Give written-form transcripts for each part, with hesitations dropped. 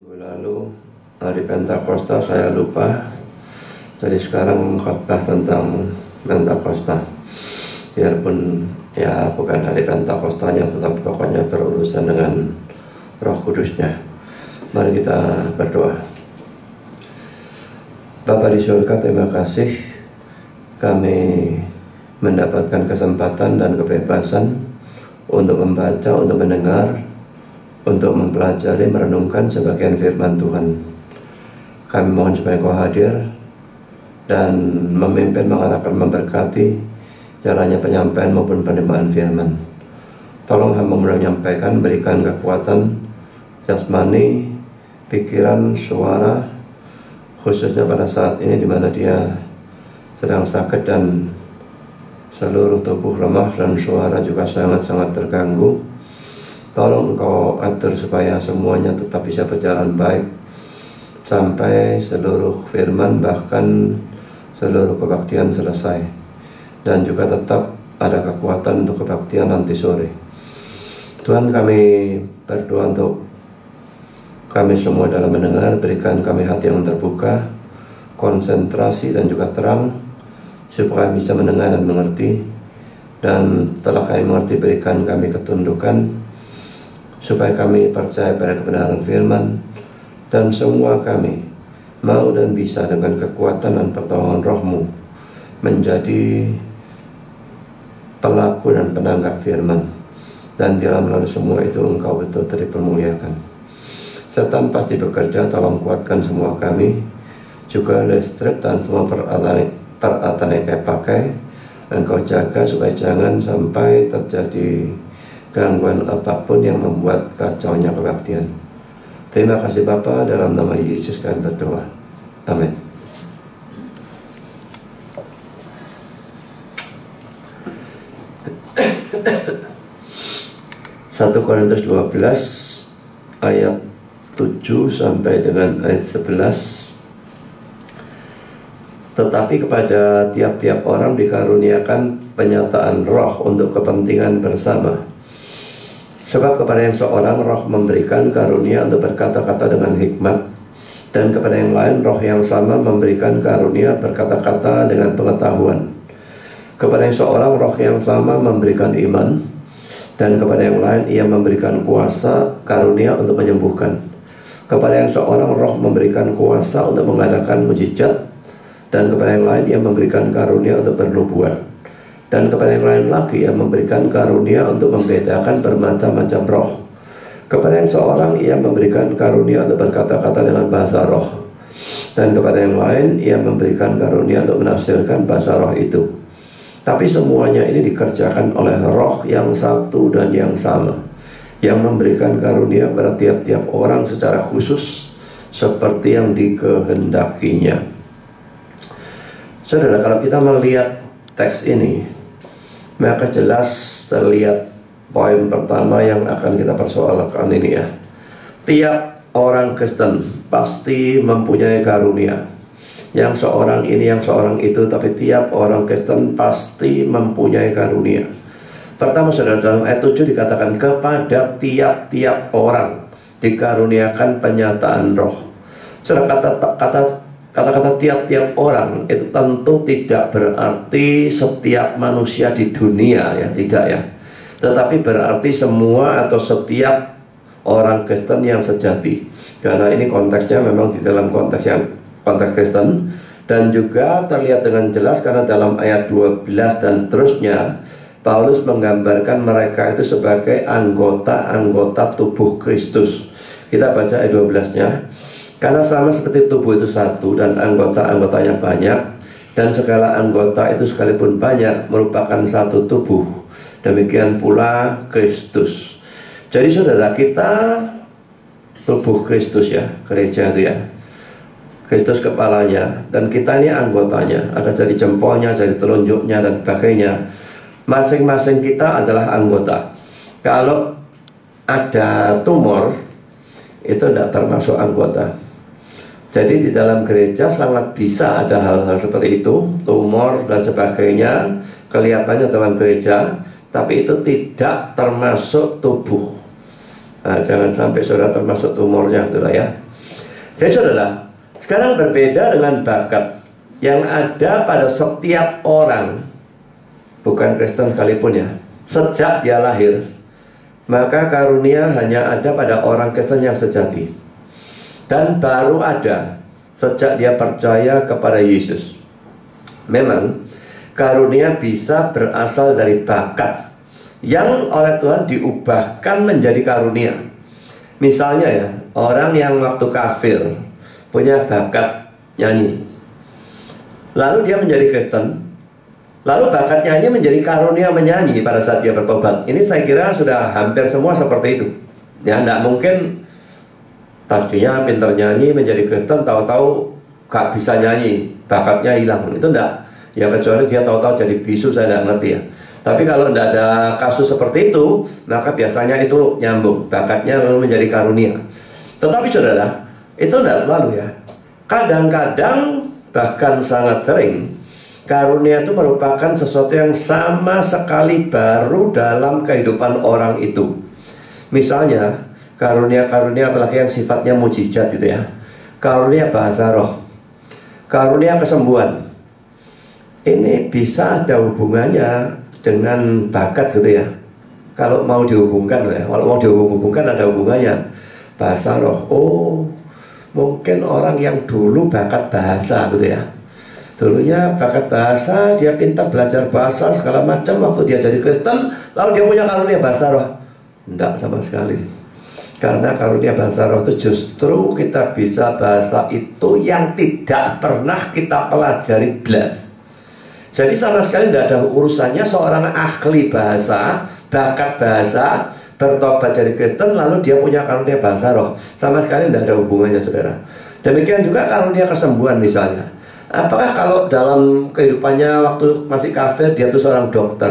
Lalu hari Pentakosta saya lupa, jadi sekarang khotbah tentang Pentakosta. Biarpun ya bukan hari Pentakostanya, tetapi pokoknya berurusan dengan Roh Kudusnya. Mari kita berdoa. Bapa di surga, terima kasih kami mendapatkan kesempatan dan kebebasan untuk membaca, untuk mendengar, untuk mempelajari, merenungkan sebagian firman Tuhan. Kami mohon supaya Kau hadir dan memimpin, mengarahkan, memberkati jalannya penyampaian maupun penerimaan firman. Tolong hamba menyampaikan, berikan kekuatan jasmani, pikiran, suara, khususnya pada saat ini di mana dia sedang sakit dan seluruh tubuh lemah dan suara juga sangat-sangat terganggu. Tolong Engkau atur supaya semuanya tetap bisa berjalan baik sampai seluruh firman bahkan seluruh kebaktian selesai, dan juga tetap ada kekuatan untuk kebaktian nanti sore. Tuhan, kami berdoa untuk kami semua dalam mendengar. Berikan kami hati yang terbuka, konsentrasi dan juga terang, supaya bisa mendengar dan mengerti. Dan setelah kami mengerti, berikan kami ketundukan supaya kami percaya pada kebenaran firman, dan semua kami mau dan bisa dengan kekuatan dan pertolongan Roh-Mu menjadi pelaku dan penanggap firman. Dan dalam melalui semua itu Engkau betul-betul dipermuliakan. Setan pasti bekerja, tolong kuatkan semua kami, juga listrik dan semua peralatan yang kami pakai. Engkau jaga supaya jangan sampai terjadi gangguan apapun yang membuat kacaunya kebaktian. Terima kasih Bapa, dalam nama Yesus kami berdoa. Amin. Satu Korintus 12 ayat 7 sampai dengan ayat 11. Tetapi kepada tiap-tiap orang dikaruniakan penyataan roh untuk kepentingan bersama. Sebab kepada yang seorang roh memberikan karunia untuk berkata-kata dengan hikmat, dan kepada yang lain roh yang sama memberikan karunia berkata-kata dengan pengetahuan. Kepada yang seorang roh yang sama memberikan iman, dan kepada yang lain ia memberikan kuasa karunia untuk menyembuhkan. Kepada yang seorang roh memberikan kuasa untuk mengadakan mujizat, dan kepada yang lain ia memberikan karunia untuk bernubuat. Dan kepada yang lain lagi ia memberikan karunia untuk membedakan bermacam-macam roh. Kepada yang seorang ia memberikan karunia untuk berkata-kata dengan bahasa roh. Dan kepada yang lain ia memberikan karunia untuk menafsirkan bahasa roh itu. Tapi semuanya ini dikerjakan oleh roh yang satu dan yang sama, yang memberikan karunia pada tiap-tiap orang secara khusus seperti yang dikehendakinya. Saudara, kalau kita melihat teks ini, maka jelas terlihat poin pertama yang akan kita persoalkan ini ya. Tiap orang Kristen pasti mempunyai karunia. Yang seorang ini, yang seorang itu, tapi tiap orang Kristen pasti mempunyai karunia. Pertama saudara, dalam ayat 7 dikatakan kepada tiap-tiap orang dikaruniakan penyataan roh. Saudara, kata-kata tiap-tiap orang itu tentu tidak berarti setiap manusia di dunia ya, tidak ya. Tetapi berarti semua atau setiap orang Kristen yang sejati. Karena ini konteksnya memang di dalam konteks Kristen. Dan juga terlihat dengan jelas karena dalam ayat 12 dan seterusnya Paulus menggambarkan mereka itu sebagai anggota-anggota tubuh Kristus. Kita baca ayat 12-nya. Karena sama seperti tubuh itu satu dan anggota-anggotanya banyak, dan segala anggota itu sekalipun banyak merupakan satu tubuh, demikian pula Kristus. Jadi saudara, kita tubuh Kristus ya, gereja itu ya, Kristus kepalanya, dan kita ini anggotanya. Ada jari jempolnya, jari telunjuknya dan sebagainya. Masing-masing kita adalah anggota. Kalau ada tumor, itu tidak termasuk anggota. Jadi di dalam gereja sangat bisa ada hal-hal seperti itu, tumor dan sebagainya kelihatannya dalam gereja, tapi itu tidak termasuk tubuh. Nah, jangan sampai saudara termasuk tumornya, itulah ya. Jadi saudara, sekarang berbeda dengan bakat yang ada pada setiap orang, bukan Kristen sekalipun ya, sejak dia lahir. Maka karunia hanya ada pada orang Kristen yang sejati, dan baru ada sejak dia percaya kepada Yesus. Memang karunia bisa berasal dari bakat yang oleh Tuhan diubahkan menjadi karunia. Misalnya ya, orang yang waktu kafir punya bakat nyanyi, lalu dia menjadi Kristen, lalu bakat nyanyi menjadi karunia menyanyi pada saat dia bertobat. Ini saya kira sudah hampir semua seperti itu. Ya, tidak mungkin tadinya pintar nyanyi menjadi Kristen, tahu-tahu gak bisa nyanyi, bakatnya hilang. Itu enggak. Ya kecuali dia tahu-tahu jadi bisu, saya tidak ngerti ya. Tapi kalau tidak ada kasus seperti itu, maka biasanya itu nyambung, bakatnya lalu menjadi karunia. Tetapi saudara, itu tidak selalu ya. Kadang-kadang, bahkan sangat sering, karunia itu merupakan sesuatu yang sama sekali baru dalam kehidupan orang itu. Misalnya, karunia-karunia apalagi yang sifatnya mujizat gitu ya. Karunia bahasa roh, karunia kesembuhan. Ini bisa ada hubungannya dengan bakat gitu ya. Kalau mau dihubungkan ya, kalau mau dihubungkan ada hubungannya. Bahasa roh, oh mungkin orang yang dulu bakat bahasa gitu ya. Dulunya bakat bahasa, dia pintar belajar bahasa segala macam. Waktu dia jadi Kristen, lalu dia punya karunia bahasa roh. Tidak sama sekali. Karena karunia bahasa roh itu justru kita bisa bahasa itu yang tidak pernah kita pelajari belas. Jadi sama sekali tidak ada urusannya seorang ahli bahasa, bakat bahasa, bertobat jadi Kristen, lalu dia punya karunia bahasa roh. Sama sekali tidak ada hubungannya saudara. Demikian juga karunia kesembuhan misalnya. Apakah kalau dalam kehidupannya waktu masih kafir dia itu seorang dokter,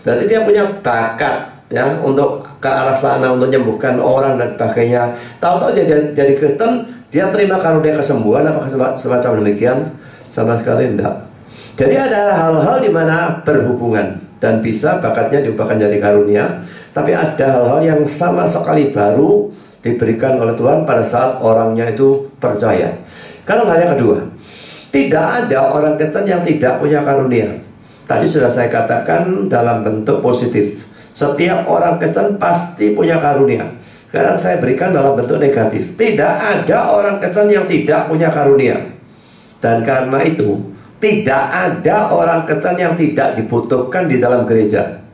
berarti dia punya bakat ya untuk ke arah sana, untuk menyembuhkan orang dan sebagainya. Tahu-tahu jadi Kristen, dia terima karunia kesembuhan, apakah semacam demikian? Sama sekali tidak. Jadi ada hal-hal di mana berhubungan dan bisa bakatnya diubahkan jadi karunia, tapi ada hal-hal yang sama sekali baru diberikan oleh Tuhan pada saat orangnya itu percaya. Kalau hal yang kedua, tidak ada orang Kristen yang tidak punya karunia. Tadi sudah saya katakan dalam bentuk positif. Setiap orang Kristen pasti punya karunia. Sekarang saya berikan dalam bentuk negatif. Tidak ada orang Kristen yang tidak punya karunia. Dan karena itu tidak ada orang Kristen yang tidak dibutuhkan di dalam gereja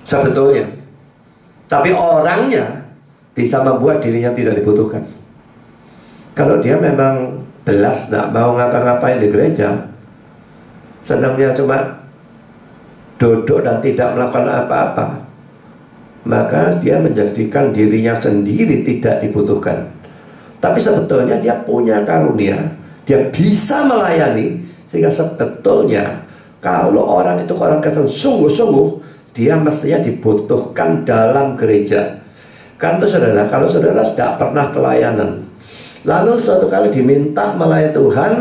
sebetulnya. Tapi orangnya bisa membuat dirinya tidak dibutuhkan. Kalau dia memang belas tidak mau ngapa-ngapain di gereja, senangnya cuma duduk dan tidak melakukan apa-apa, maka dia menjadikan dirinya sendiri tidak dibutuhkan. Tapi sebetulnya dia punya karunia, dia bisa melayani. Sehingga sebetulnya kalau orang itu orang Kristen sungguh-sungguh, dia mestinya dibutuhkan dalam gereja. Kan itu saudara, kalau saudara tidak pernah pelayanan, lalu suatu kali diminta melayani Tuhan,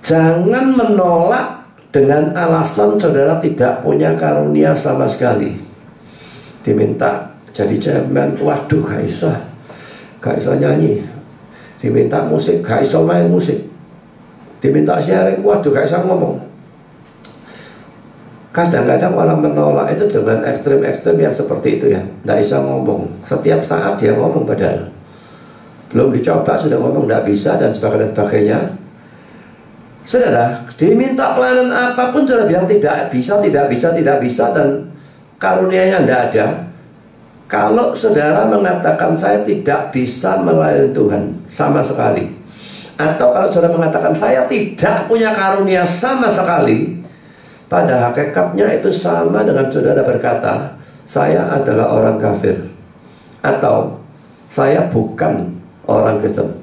jangan menolak dengan alasan saudara tidak punya karunia sama sekali. Diminta jadi chairman, waduh gak bisa nyanyi. Diminta musik, gak bisa main musik. Diminta sharing, waduh gak bisa ngomong. Kadang-kadang orang menolak itu dengan ekstrem-ekstrem yang seperti itu ya. Gak bisa ngomong, setiap saat dia ngomong padahal belum dicoba sudah ngomong gak bisa dan sebagainya. Saudara, diminta pelayanan apapun sudah bilang tidak bisa dan karunianya tidak ada. Kalau saudara mengatakan saya tidak bisa melayani Tuhan sama sekali, atau kalau saudara mengatakan saya tidak punya karunia sama sekali, pada hakikatnya itu sama dengan saudara berkata saya adalah orang kafir, atau saya bukan orang Kristen.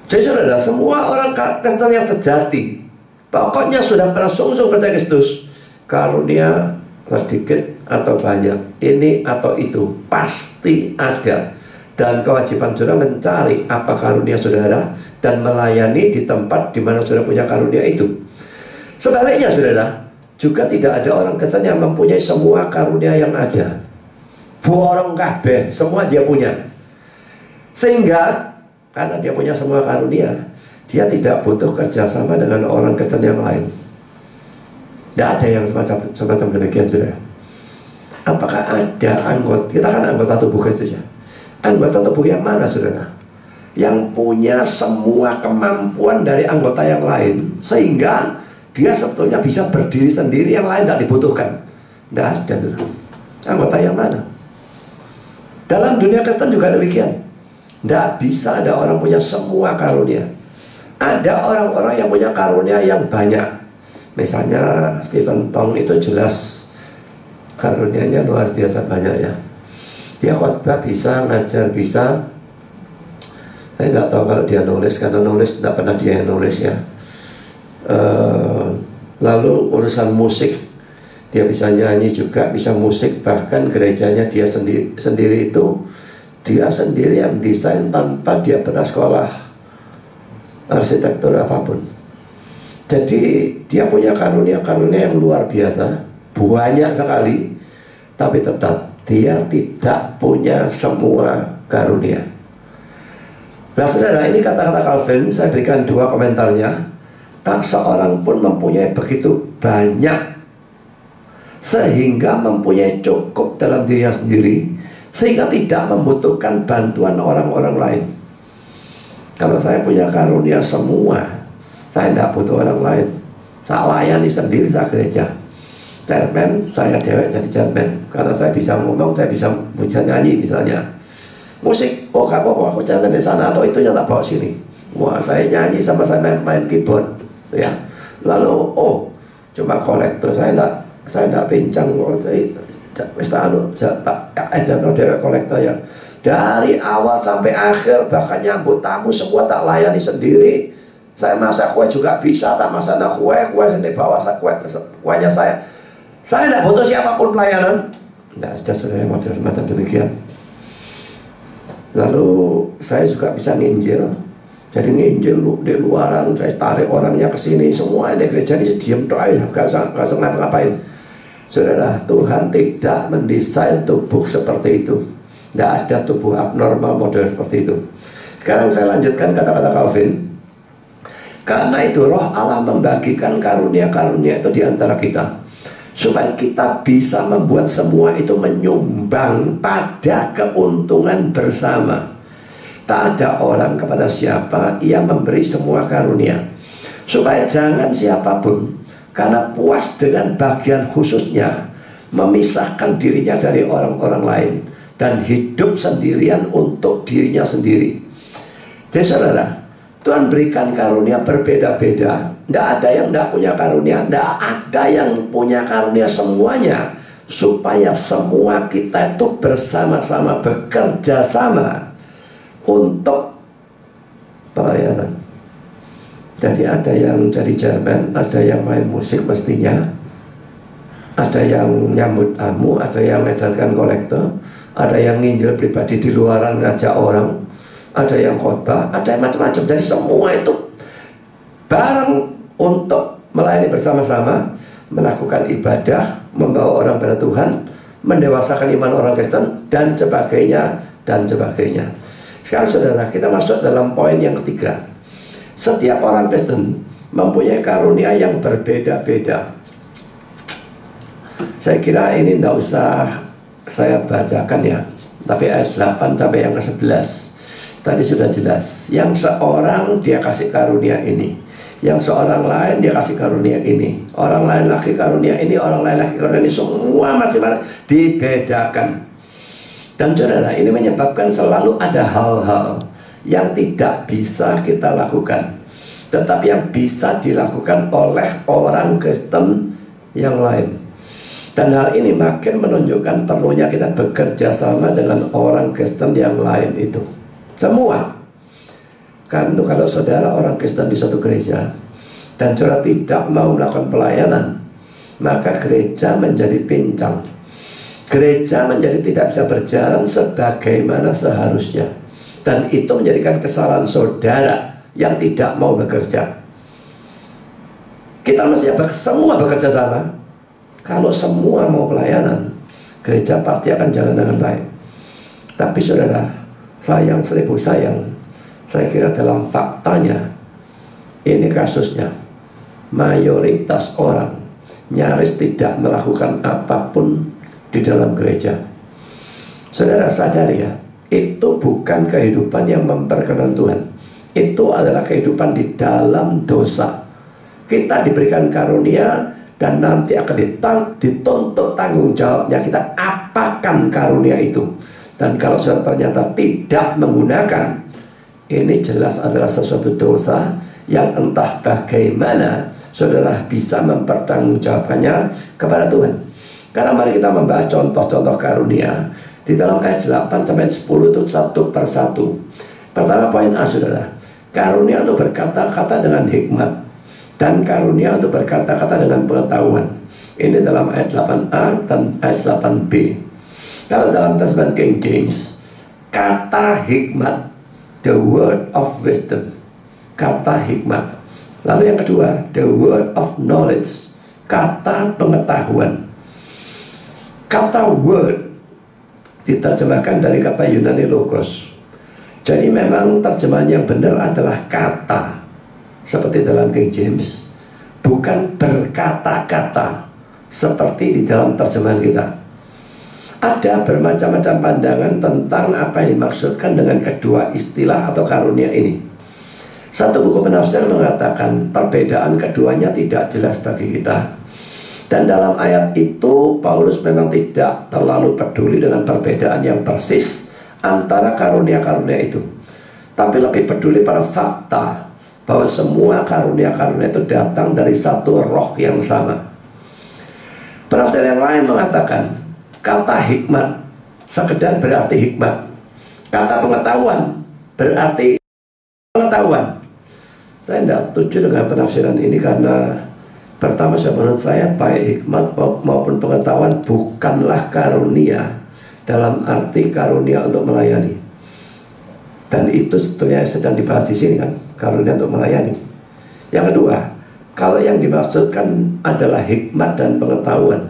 Jadi saudara, semua orang Kristen yang sejati, pokoknya sudah pernah sungguh-sungguh percaya Kristus, karunia sedikit atau banyak, ini atau itu, pasti ada. Dan kewajiban saudara mencari apa karunia saudara dan melayani di tempat di mana saudara punya karunia itu. Sebaliknya saudara, juga tidak ada orang Kristen yang mempunyai semua karunia yang ada. Borong kabeh, semua dia punya. Sehingga karena dia punya semua karunia, dia tidak butuh kerjasama dengan orang Kristen yang lain. Tidak ada yang semacam demikian, saudara. Apakah ada anggota, kita kan anggota tubuh Kristus ya, anggota tubuh yang mana, saudara, yang punya semua kemampuan dari anggota yang lain, sehingga dia sebetulnya bisa berdiri sendiri, yang lain tidak dibutuhkan? Tidak ada, saudara. Anggota yang mana? Dalam dunia Kristen juga demikian. Tidak bisa ada orang punya semua karunia. Ada orang-orang yang punya karunia yang banyak. Misalnya Stephen Tong itu jelas karunianya luar biasa banyak ya. Dia khotbah bisa, ngajar bisa. Saya nggak tahu kalau dia nulis, karena nulis tidak pernah dia yang nulis ya. Lalu urusan musik, dia bisa nyanyi juga, bisa musik. Bahkan gerejanya dia sendiri itu, dia sendiri yang desain tanpa dia pernah sekolah arsitektur apapun. Jadi dia punya karunia-karunia yang luar biasa, banyak sekali. Tapi tetap dia tidak punya semua karunia. Nah saudara, ini kata-kata Calvin, saya berikan dua komentarnya. Tak seorang pun mempunyai begitu banyak sehingga mempunyai cukup dalam dirinya sendiri, sehingga tidak membutuhkan bantuan orang-orang lain. Kalau saya punya karunia semua, saya tidak butuh orang lain. Saya layani sendiri, saya gereja. Chairman, saya dewek jadi chairman. Karena saya bisa ngomong, saya bisa nyanyi misalnya. Musik, oh gak apa-apa, aku chairman di sana, atau itu yang tak bawa sini. Wah, saya nyanyi sama saya main keyboard ya. Lalu, oh, cuma kolektor, saya tidak pincang. Dewek kolektor ya. Dari awal sampai akhir, bahkan nyambut tamu semua tak layani sendiri. Saya masak kue juga bisa, tak masak kue sendiri bawa kuenya saya. Saya tidak butuh siapapun pelayanan. Tidak ada saudara model semacam demikian. Lalu saya juga bisa nginjil. Jadi nginjil di luaran, saya tarik orangnya ke sini. Semua di gereja ini diam doa, gak usah ngapa-ngapain. Saudara, Tuhan tidak mendesain tubuh seperti itu. Tidak ada tubuh abnormal model seperti itu. Sekarang saya lanjutkan kata-kata Calvin. Karena itu roh Allah membagikan karunia-karunia itu di antara kita, supaya kita bisa membuat semua itu menyumbang pada keuntungan bersama. Tak ada orang kepada siapa ia memberi semua karunia, supaya jangan siapapun karena puas dengan bagian khususnya memisahkan dirinya dari orang-orang lain dan hidup sendirian untuk dirinya sendiri. Jadi saudara, Tuhan berikan karunia berbeda-beda. Tidak ada yang tidak punya karunia, tidak ada yang punya karunia semuanya, supaya semua kita itu bersama-sama bekerja sama untuk pelayanan. Jadi ada yang jadi chairman, ada yang main musik mestinya, ada yang nyambut tamu, ada yang medarkan kolektor, ada yang nginjil pribadi di luaran ngajak orang, ada yang khotbah, ada yang macam-macam. Jadi semua itu bareng untuk melayani bersama-sama, melakukan ibadah, membawa orang pada Tuhan, mendewasakan iman orang Kristen, dan sebagainya, dan sebagainya. Sekarang saudara, kita masuk dalam poin yang ketiga. Setiap orang Kristen mempunyai karunia yang berbeda-beda. Saya kira ini tidak usah saya bacakan ya, tapi ayat 8 sampai yang ke-11 tadi sudah jelas. Yang seorang dia kasih karunia ini, yang seorang lain dia kasih karunia ini, orang lain lagi karunia ini, orang lain lagi karunia ini, semua masing-masing dibedakan. Dan saudara, ini menyebabkan selalu ada hal-hal yang tidak bisa kita lakukan, tetapi yang bisa dilakukan oleh orang Kristen yang lain. Dan hal ini makin menunjukkan perlunya kita bekerja sama dengan orang Kristen yang lain itu. Semua. Kan kalau saudara orang Kristen di satu gereja dan saudara tidak mau melakukan pelayanan, maka gereja menjadi pincang. Gereja menjadi tidak bisa berjalan sebagaimana seharusnya. Dan itu menjadikan kesalahan saudara yang tidak mau bekerja. Kita mesti semua bekerja sama. Kalau semua mau pelayanan, gereja pasti akan jalan dengan baik. Tapi saudara, sayang 1000 sayang, saya kira dalam faktanya ini kasusnya mayoritas orang nyaris tidak melakukan apapun di dalam gereja. Saudara sadar ya, itu bukan kehidupan yang memperkenan Tuhan. Itu adalah kehidupan di dalam dosa. Kita diberikan karunia dan nanti akan dituntut tanggung jawabnya. Kita apakan karunia itu. Dan kalau saudara ternyata tidak menggunakan, ini jelas adalah sesuatu dosa yang entah bagaimana saudara bisa mempertanggungjawabkannya kepada Tuhan. Karena mari kita membahas contoh-contoh karunia. Di dalam ayat 8 sampai 10 itu satu persatu. Pertama poin A, saudara, karunia untuk berkata-kata dengan hikmat dan karunia untuk berkata-kata dengan pengetahuan. Ini dalam ayat 8a dan ayat 8b. Kalau dalam terjemahan King James, kata hikmat, the word of wisdom, kata hikmat. Lalu yang kedua, the word of knowledge, kata pengetahuan. Kata word diterjemahkan dari kata Yunani logos. Jadi memang terjemahan yang benar adalah kata, seperti dalam King James, bukan berkata-kata seperti di dalam terjemahan kita. Ada bermacam-macam pandangan tentang apa yang dimaksudkan dengan kedua istilah atau karunia ini. Satu buku penafsir mengatakan perbedaan keduanya tidak jelas bagi kita. Dan dalam ayat itu Paulus memang tidak terlalu peduli dengan perbedaan yang persis antara karunia-karunia itu, tapi lebih peduli pada fakta bahwa semua karunia-karunia itu datang dari satu roh yang sama. Penafsir yang lain mengatakan kata hikmat sekedar berarti hikmat, kata pengetahuan berarti pengetahuan. Saya tidak setuju dengan penafsiran ini karena pertama, menurut saya baik hikmat maupun pengetahuan bukanlah karunia dalam arti karunia untuk melayani. Dan itu sebetulnya sedang dibahas di sini kan, karunia untuk melayani. Yang kedua, kalau yang dimaksudkan adalah hikmat dan pengetahuan,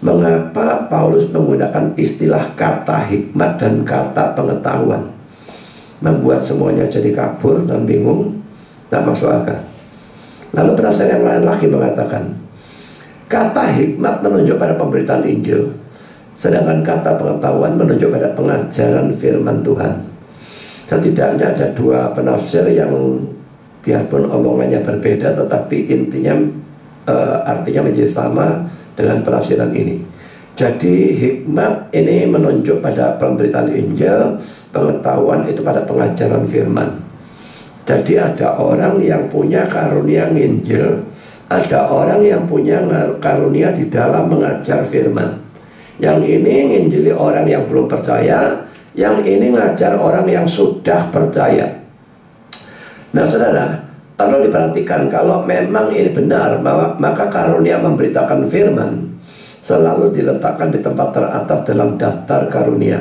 mengapa Paulus menggunakan istilah kata hikmat dan kata pengetahuan? Membuat semuanya jadi kabur dan bingung, tak masuk akal. Lalu penafsir yang lain lagi mengatakan kata hikmat menunjuk pada pemberitaan Injil, sedangkan kata pengetahuan menunjuk pada pengajaran firman Tuhan. Setidaknya ada dua penafsir yang biarpun omongannya berbeda, tetapi intinya artinya menjadi sama dengan penafsiran ini. Jadi hikmat ini menunjuk pada pemberitaan Injil, pengetahuan itu pada pengajaran firman. Jadi ada orang yang punya karunia nginjil, ada orang yang punya karunia di dalam mengajar firman. Yang ini nginjili orang yang belum percaya, yang ini ngajar orang yang sudah percaya. Nah saudara, perlu diperhatikan kalau memang ini benar, maka karunia memberitakan firman selalu diletakkan di tempat teratas dalam daftar karunia.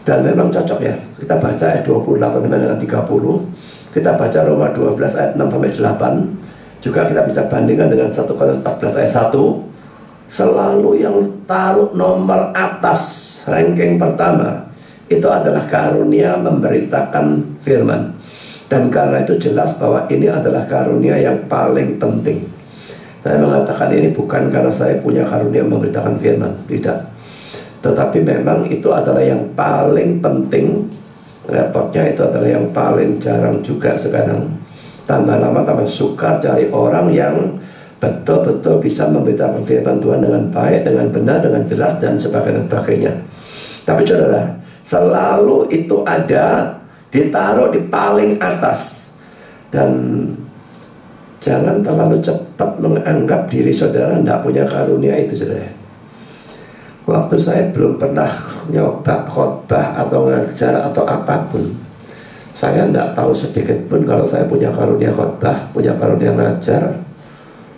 Dan memang cocok ya, kita baca ayat 28 sampai dengan 30, kita baca Roma 12 ayat 6 sampai 8, juga kita bisa bandingkan dengan 1 Korintus 14 ayat 1. Selalu yang taruh nomor atas, ranking pertama, itu adalah karunia memberitakan firman. Dan karena itu jelas bahwa ini adalah karunia yang paling penting. Saya mengatakan ini bukan karena saya punya karunia memberitakan firman, tidak, tetapi memang itu adalah yang paling penting. Repotnya itu adalah yang paling jarang juga sekarang. Tambah lama tambah suka cari orang yang betul-betul bisa memberitakan firman Tuhan dengan baik, dengan benar, dengan jelas, dan sebagainya. Tapi saudara, selalu itu ada, ditaruh di paling atas. Dan jangan terlalu cepat menganggap diri saudara tidak punya karunia itu, saudara. Waktu saya belum pernah nyoba khotbah atau ngajar atau apapun, saya tidak tahu sedikit pun kalau saya punya karunia khotbah, punya karunia ngajar,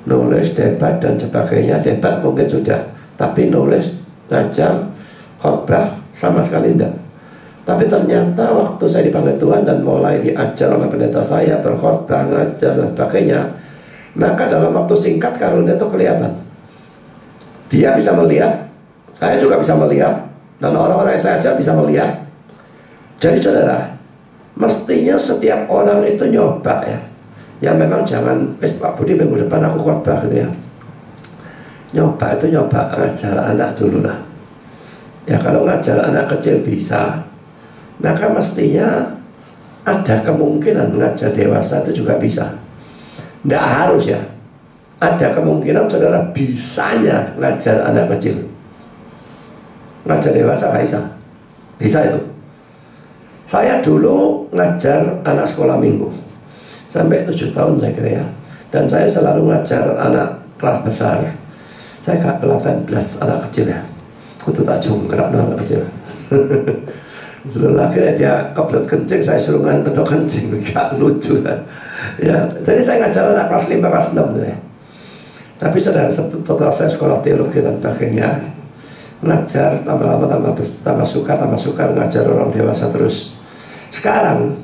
nulis, debat, dan sebagainya. Debat mungkin sudah, tapi nulis, ngajar, khotbah sama sekali tidak. Tapi ternyata waktu saya dipanggil Tuhan dan mulai diajar oleh pendeta saya berkhotbah, ngajar, dan sebagainya, maka dalam waktu singkat karunia itu kelihatan. Dia bisa melihat, saya juga bisa melihat, dan orang-orang yang saya ajar bisa melihat. Jadi saudara, mestinya setiap orang itu nyoba ya. Ya memang jangan, Pak Budi minggu depan aku khotbah gitu ya. Nyoba itu nyoba ngajar anak dulu lah. Ya kalau ngajar anak kecil bisa, maka mestinya ada kemungkinan ngajar dewasa itu juga bisa. Nggak harus ya. Ada kemungkinan saudara bisanya ngajar anak kecil. Ngajar dewasa nggak bisa. Bisa itu. Saya dulu ngajar anak sekolah minggu sampai 7 tahun saya kira ya. Dan saya selalu ngajar anak kelas besar. Saya gak pelatihan 11 anak kecil ya. Kudu tak jongkrak anak kecil. Dulu akhirnya dia kebelet kencing, saya suruh nganter kencing. Gak lucu kan. Ya, jadi saya ngajar anak kelas 5, kelas 6 ya. Tapi setelah saya sekolah teologi dan sebagainya, ngajar lama-lama tambah suka ngajar orang dewasa terus. Sekarang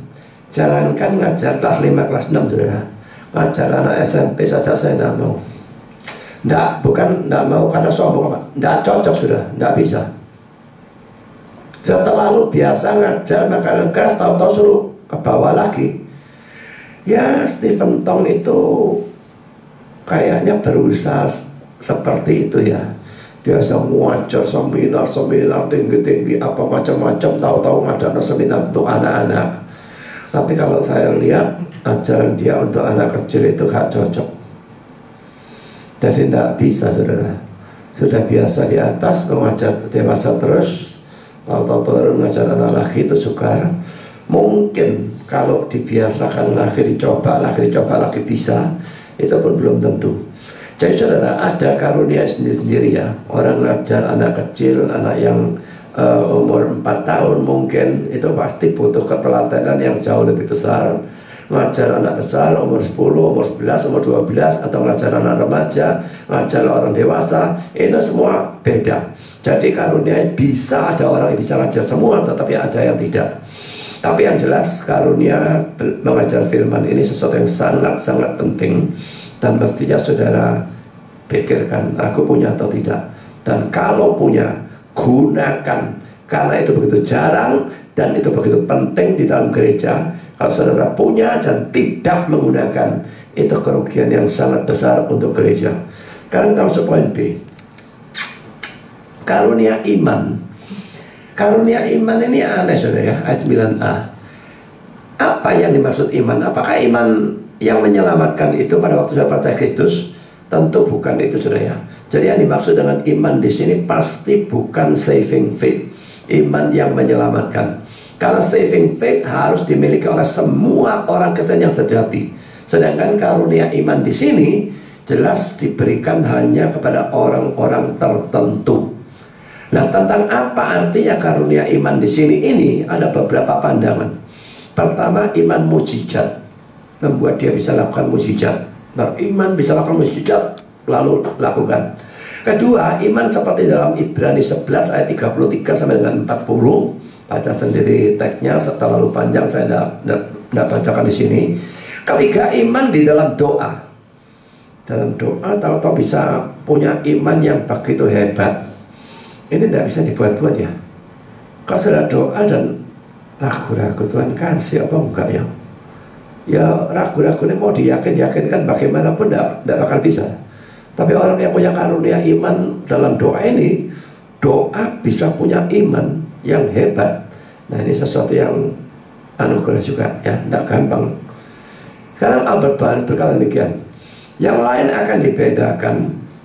jangankan ngajar kelas 5, kelas 6 saudara, ngajar anak SMP saja saya tidak mau. Bukan tidak mau karena sombong, tidak cocok sudah, tidak bisa. Sudah terlalu biasa ngajar makanan keras, tahu-tahu suruh ke bawah lagi. Ya Stephen Tong itu kayaknya berusaha seperti itu ya. Biasa ngajar seminar tinggi-tinggi apa macam-macam, tahu-tahu ada seminar untuk anak-anak. Tapi kalau saya lihat ajaran dia untuk anak kecil itu gak cocok. Jadi tidak bisa saudara. Sudah biasa di atas mengajar dewasa terus, tahu-tahu turun ngajar anak lagi itu sukar. Mungkin kalau dibiasakan lagi, dicoba lagi bisa, itu pun belum tentu. Jadi saudara, ada karunia sendiri-sendiri ya. Orang ngajar anak kecil, anak yang umur 4 tahun mungkin, itu pasti butuh kepelatihan yang jauh lebih besar. Ngajar anak besar, umur 10, umur 11, umur 12, atau ngajar anak remaja, ngajar orang dewasa, itu semua beda. Jadi karunia bisa, ada orang yang bisa ngajar semua, tetapi ada yang tidak. Tapi yang jelas karunia mengajar firman ini sesuatu yang sangat-sangat penting. Dan mestinya saudara pikirkan, aku punya atau tidak. Dan kalau punya, gunakan. Karena itu begitu jarang dan itu begitu penting di dalam gereja. Kalau saudara punya dan tidak menggunakan, itu kerugian yang sangat besar untuk gereja. Sekarang kita masuk poin B. Karunia iman. Karunia iman ini aneh saudara ya, ayat 9a. Apa yang dimaksud iman? Apakah iman yang menyelamatkan itu pada waktu saya percaya Kristus? Tentu bukan itu saudara ya. Jadi yang dimaksud dengan iman di sini pasti bukan saving faith, iman yang menyelamatkan. Karena saving faith harus dimiliki oleh semua orang Kristen yang sejati. Sedangkan karunia iman di sini jelas diberikan hanya kepada orang-orang tertentu. Nah, tentang apa artinya karunia iman di sini ini ada beberapa pandangan. Pertama, iman mukjizat, membuat dia bisa lakukan mukjizat. Nah, iman bisa lakukan mukjizat, lalu lakukan. Kedua, iman seperti dalam Ibrani 11 ayat 33 sampai dengan 40. Baca sendiri teksnya, terlalu panjang saya tidak bacakan di sini. Ketiga, iman di dalam doa. Dalam doa tahu-tahu bisa punya iman yang begitu hebat. Ini tidak bisa dibuat-buat ya. Kalau sudah doa dan ragu-ragu, Tuhan kasih apa enggak ya? Ya ragu-ragu ini mau diyakin-yakinkan bagaimanapun tidak bakal bisa. Tapi orang yang punya karunia iman dalam doa ini, doa bisa punya iman yang hebat. Nah, ini sesuatu yang anugerah juga ya, tidak gampang. Sekarang Albert Barnes berkata demikian, yang lain akan dibedakan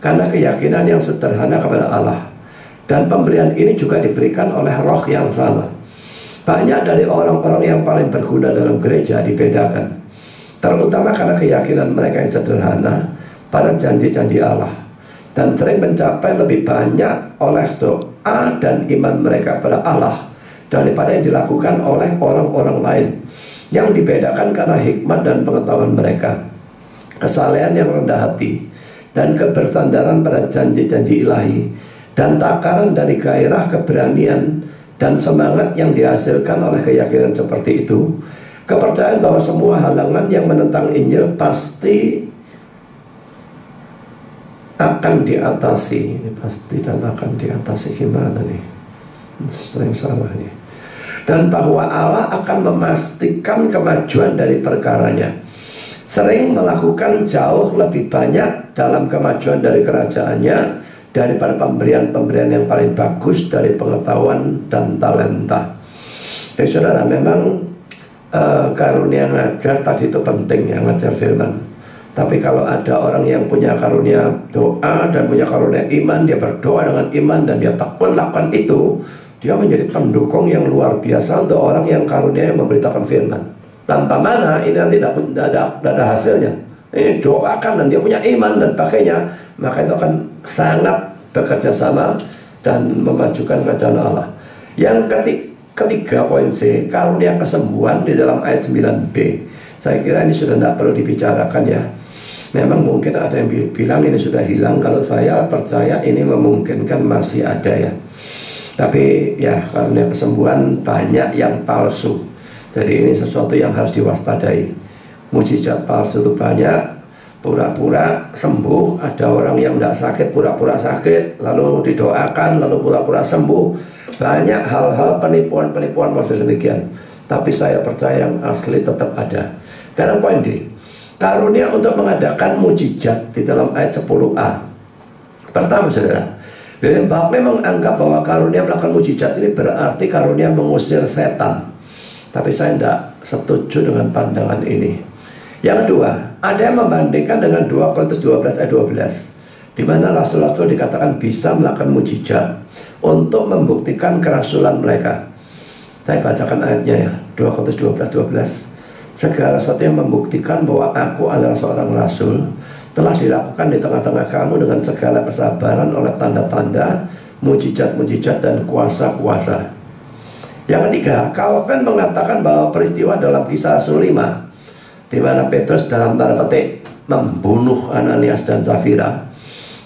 karena keyakinan yang sederhana kepada Allah, dan pemberian ini juga diberikan oleh roh yang sama. Banyak dari orang-orang yang paling berguna dalam gereja dibedakan, terutama karena keyakinan mereka yang sederhana pada janji-janji Allah, dan sering mencapai lebih banyak oleh doa dan iman mereka pada Allah daripada yang dilakukan oleh orang-orang lain. Yang dibedakan karena hikmat dan pengetahuan mereka, kesalehan yang rendah hati, dan kebersandaran pada janji-janji ilahi, dan takaran dari gairah keberanian dan semangat yang dihasilkan oleh keyakinan seperti itu. Kepercayaan bahwa semua halangan yang menentang Injil pasti akan diatasi. Ini pasti dan akan diatasi. Gimana nih? Sesuatu yang salah nih. dan bahwa Allah akan memastikan kemajuan dari perkaranya, sering melakukan jauh lebih banyak dalam kemajuan dari kerajaannya daripada pemberian-pemberian yang paling bagus dari pengetahuan dan talenta. Jadi saudara, memang karunia ngajar tadi itu penting ya, ngajar firman. Tapi kalau ada orang yang punya karunia doa dan punya karunia iman, dia berdoa dengan iman dan dia tekun lakukan itu, dia menjadi pendukung yang luar biasa untuk orang yang karunia yang memberitakan firman. Tanpa mana ini nanti tidak ada hasilnya. Ini doakan dan dia punya iman dan pakainya, maka itu akan sangat bekerja sama dan memajukan kerajaan Allah. Yang ketiga poin C, karunia kesembuhan di dalam ayat 9b. Saya kira ini sudah tidak perlu dibicarakan ya. Memang mungkin ada yang bilang ini sudah hilang. Kalau saya percaya ini memungkinkan masih ada ya. Tapi ya, karunia kesembuhan banyak yang palsu. Jadi ini sesuatu yang harus diwaspadai. Mujizat palsu itu banyak. Pura-pura sembuh. Ada orang yang tidak sakit, pura-pura sakit, lalu didoakan, lalu pura-pura sembuh. Banyak hal-hal penipuan-penipuan model demikian. Tapi saya percaya yang asli tetap ada. Sekarang poin D, karunia untuk mengadakan mujizat di dalam ayat 10a. Pertama saudara, William Barclay menganggap bahwa karunia melakukan mujizat ini berarti karunia mengusir setan. Tapi saya tidak setuju dengan pandangan ini. Yang kedua, ada yang membandingkan dengan 2 Korintus 12 ayat 12, di mana rasul-rasul dikatakan bisa melakukan mujizat untuk membuktikan kerasulan mereka. Saya bacakan ayatnya ya, 2 Korintus 12 segala sesuatu yang membuktikan bahwa aku adalah seorang rasul telah dilakukan di tengah-tengah kamu dengan segala kesabaran oleh tanda-tanda, mujizat-mujizat dan kuasa-kuasa. Yang ketiga, Calvin mengatakan bahwa peristiwa dalam Kisah Rasul 5, di mana Petrus dalam tanda petik membunuh Ananias dan Safira,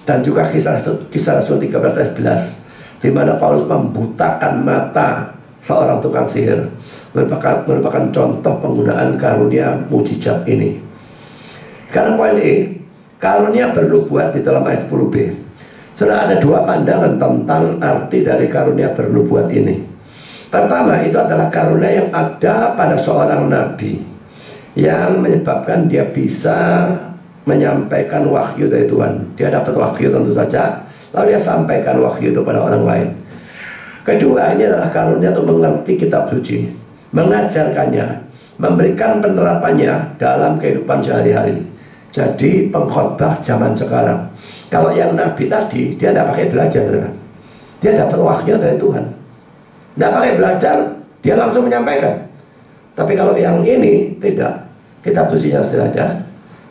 dan juga kisah Rasul 13 ayat 11, di mana Paulus membutakan mata seorang tukang sihir, merupakan contoh penggunaan karunia mujizat ini. Sekarang poin E, karunia bernubuat di dalam ayat 10b. Sudah ada dua pandangan tentang arti dari karunia bernubuat ini. Pertama, itu adalah karunia yang ada pada seorang nabi, yang menyebabkan dia bisa menyampaikan wahyu dari Tuhan. Dia dapat wahyu tentu saja, lalu dia sampaikan wahyu itu pada orang lain. Kedua, ini adalah karunia untuk mengerti kitab suci, mengajarkannya, memberikan penerapannya dalam kehidupan sehari-hari. Jadi pengkhotbah zaman sekarang, kalau yang nabi tadi, dia tidak pakai belajar, dia dapat wahyu dari Tuhan, tidak pakai belajar, dia langsung menyampaikan. Tapi kalau yang ini tidak, kitab sucinya sudah ada,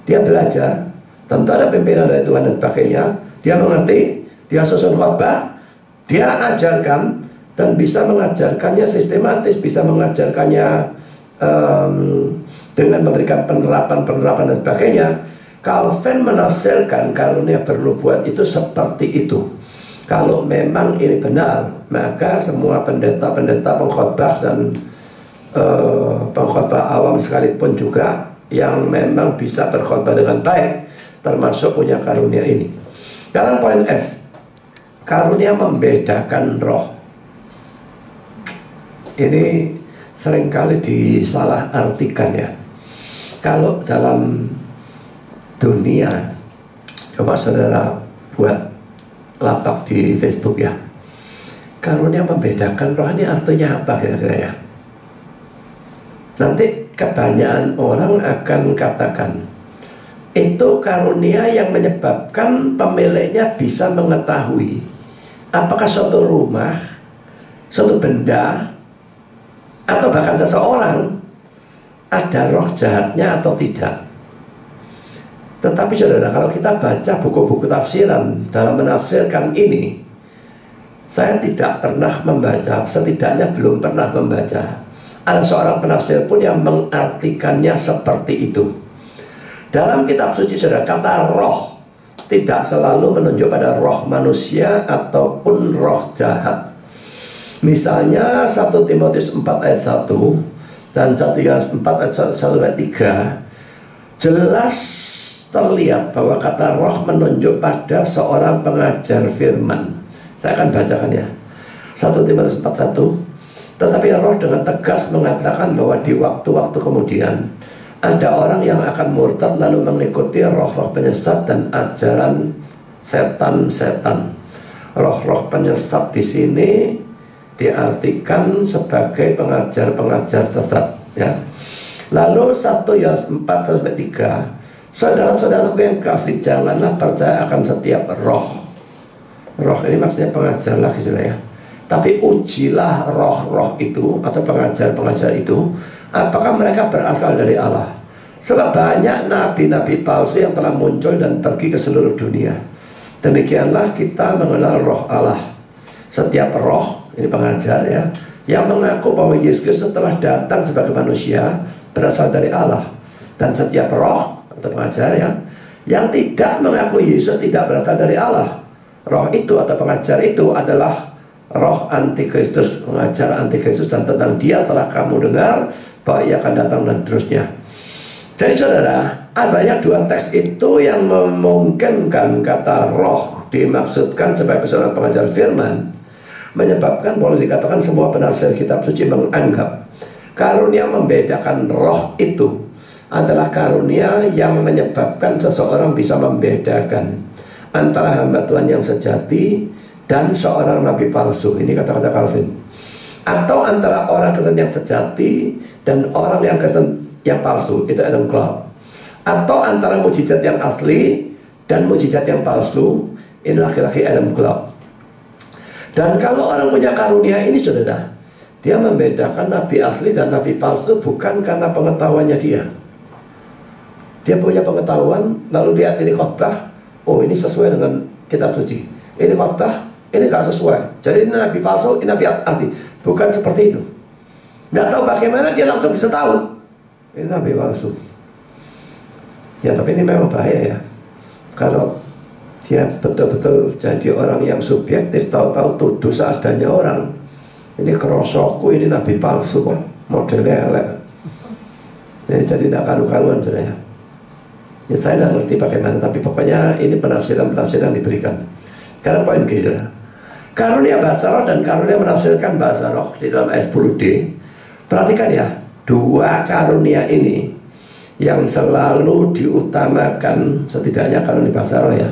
dia belajar, tentu ada pimpinan dari Tuhan dan sebagainya, dia mengerti, dia susun khotbah, dia ajarkan, dan bisa mengajarkannya sistematis, bisa mengajarkannya dengan memberikan penerapan dan sebagainya. Calvin menafsirkan karunia bernubuat itu seperti itu. Kalau memang ini benar, maka semua pendeta-pendeta pengkhotbah dan pengkhotbah awam sekalipun juga yang memang bisa berkhotbah dengan baik, termasuk punya karunia ini. Sekarang poin F, karunia membedakan roh. Ini seringkali disalahartikan ya. Kalau dalam dunia, coba saudara buat lapak di Facebook ya, karunia membedakan roh ini artinya apa kira-kira ya? Nanti kebanyakan orang akan katakan itu karunia yang menyebabkan pemiliknya bisa mengetahui apakah suatu rumah, suatu benda, atau bahkan seseorang ada roh jahatnya atau tidak. Tetapi saudara, kalau kita baca buku-buku tafsiran dalam menafsirkan ini, saya tidak pernah membaca, setidaknya belum pernah membaca ada seorang penafsir pun yang mengartikannya seperti itu. Dalam kitab suci saudara, kata roh tidak selalu menunjuk pada roh manusia ataupun roh jahat. Misalnya 1 Timotius 4 ayat 1 dan 1 Yohanes 4 ayat 1 ayat 3 jelas terlihat bahwa kata roh menunjuk pada seorang pengajar firman. Saya akan bacakan ya. 1 Timotius 4:1, Tetapi Roh dengan tegas mengatakan bahwa di waktu-waktu kemudian ada orang yang akan murtad lalu mengikuti roh-roh penyesat dan ajaran setan-setan. Roh-roh penyesat di sini diartikan sebagai pengajar-pengajar sesat, ya. Lalu 1 Yohanes 4:3, saudara-saudaraku yang kasih, janganlah percaya akan setiap roh. Roh ini maksudnya pengajar lagi, saudara, ya. Tapi ujilah roh-roh itu atau pengajar-pengajar itu, apakah mereka berasal dari Allah. Sebab banyak nabi-nabi palsu yang telah muncul dan pergi ke seluruh dunia. Demikianlah kita mengenal roh Allah. Setiap roh, ini pengajar, ya, yang mengaku bahwa Yesus Kristus telah datang sebagai manusia berasal dari Allah. Dan setiap roh atau pengajar, ya, yang tidak mengaku Yesus tidak berasal dari Allah. Roh itu atau pengajar itu adalah roh antikristus, pengajar antikristus, dan tentang dia telah kamu dengar bahwa ia akan datang dan terusnya. Jadi saudara, adanya 2 teks itu yang memungkinkan kata roh dimaksudkan sebagai seorang pengajar firman, menyebabkan boleh dikatakan semua penafsir kitab suci menganggap karunia membedakan roh itu adalah karunia yang menyebabkan seseorang bisa membedakan antara hamba Tuhan yang sejati dan seorang nabi palsu. Ini kata-kata Calvin. Atau antara orang Kristen yang sejati dan orang yang Kristen yang palsu, itu Adam Clarke. Atau antara mujizat yang asli dan mujizat yang palsu, ini laki-laki Adam Clarke. Dan kalau orang punya karunia ini, saudara, dia membedakan nabi asli dan nabi palsu bukan karena pengetahuannya dia. Dia punya pengetahuan, lalu lihat ini khotbah, oh ini sesuai dengan kitab suci. Ini khotbah, ini gak sesuai. Jadi ini nabi palsu, ini nabi asli. Bukan seperti itu. Nggak tahu bagaimana dia langsung bisa tahu ini nabi palsu. Ya, tapi ini memang bahaya, ya. Kalau dia betul-betul jadi orang yang subjektif, tahu-tahu tuduh seadanya orang. Ini kerosokku, ini nabi palsu kok, modelnya elek. Jadi tidak karu-karuan, saudara. Ya, saya tidak ngerti bagaimana, tapi pokoknya ini penafsiran-penafsiran diberikan. Sekarang poin G, saudara. Karunia bahasa roh dan karunia menafsirkan bahasa roh di dalam ayat 10D. Perhatikan, ya, 2 karunia ini yang selalu diutamakan, setidaknya karunia bahasa roh, ya,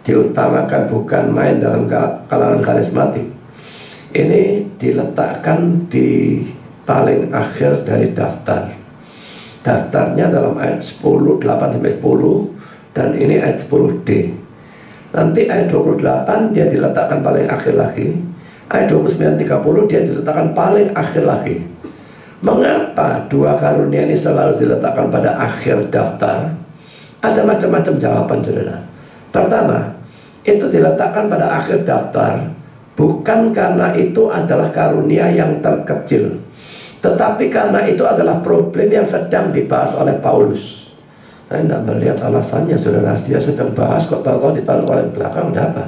diutamakan, bukan main dalam kalangan karismatik. Ini diletakkan di paling akhir dari daftar. Daftarnya dalam ayat 10, 8-10, dan ini ayat 10D. Nanti ayat 28 dia diletakkan paling akhir lagi. Ayat 29-30 dia diletakkan paling akhir lagi. Mengapa 2 karunia ini selalu diletakkan pada akhir daftar? Ada macam-macam jawaban, saudara. Pertama, itu diletakkan pada akhir daftar bukan karena itu adalah karunia yang terkecil, tetapi karena itu adalah problem yang sedang dibahas oleh Paulus. Saya tidak melihat alasannya, saudara. Dia sedang bahas, kok tahu-tahu ditaruh paling belakang, ada apa?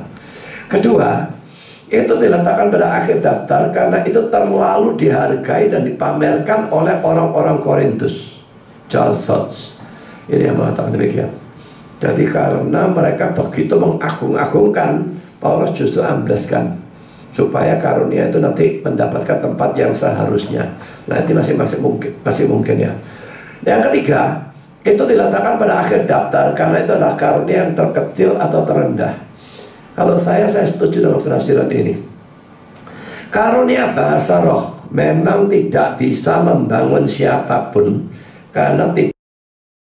Kedua, itu diletakkan pada akhir daftar karena itu terlalu dihargai dan dipamerkan oleh orang-orang Korintus. Charles Hodge ini yang mengatakan demikian. Jadi karena mereka begitu mengagung-agungkan, Paulus justru ambleskan supaya karunia itu nanti mendapatkan tempat yang seharusnya. Nah, itu masih mungkin, ya. Yang ketiga, itu diletakkan pada akhir daftar karena itu adalah karunia yang terkecil atau terendah. Kalau saya setuju dengan penafsiran ini. Karunia bahasa roh memang tidak bisa membangun siapapun karena tidak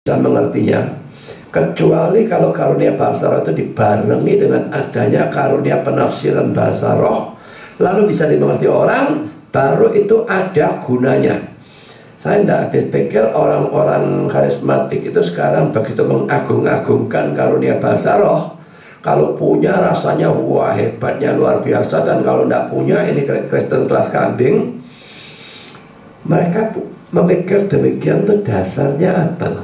bisa mengertinya, kecuali kalau karunia bahasa roh itu dibarengi dengan adanya karunia penafsiran bahasa roh, lalu bisa dimengerti orang, baru itu ada gunanya. Saya tidak habis pikir orang-orang karismatik itu sekarang begitu mengagung-agungkan karunia bahasa roh. Kalau punya rasanya wah hebatnya luar biasa, dan kalau tidak punya ini Kristen kelas kambing. Mereka memikir demikian itu dasarnya apa?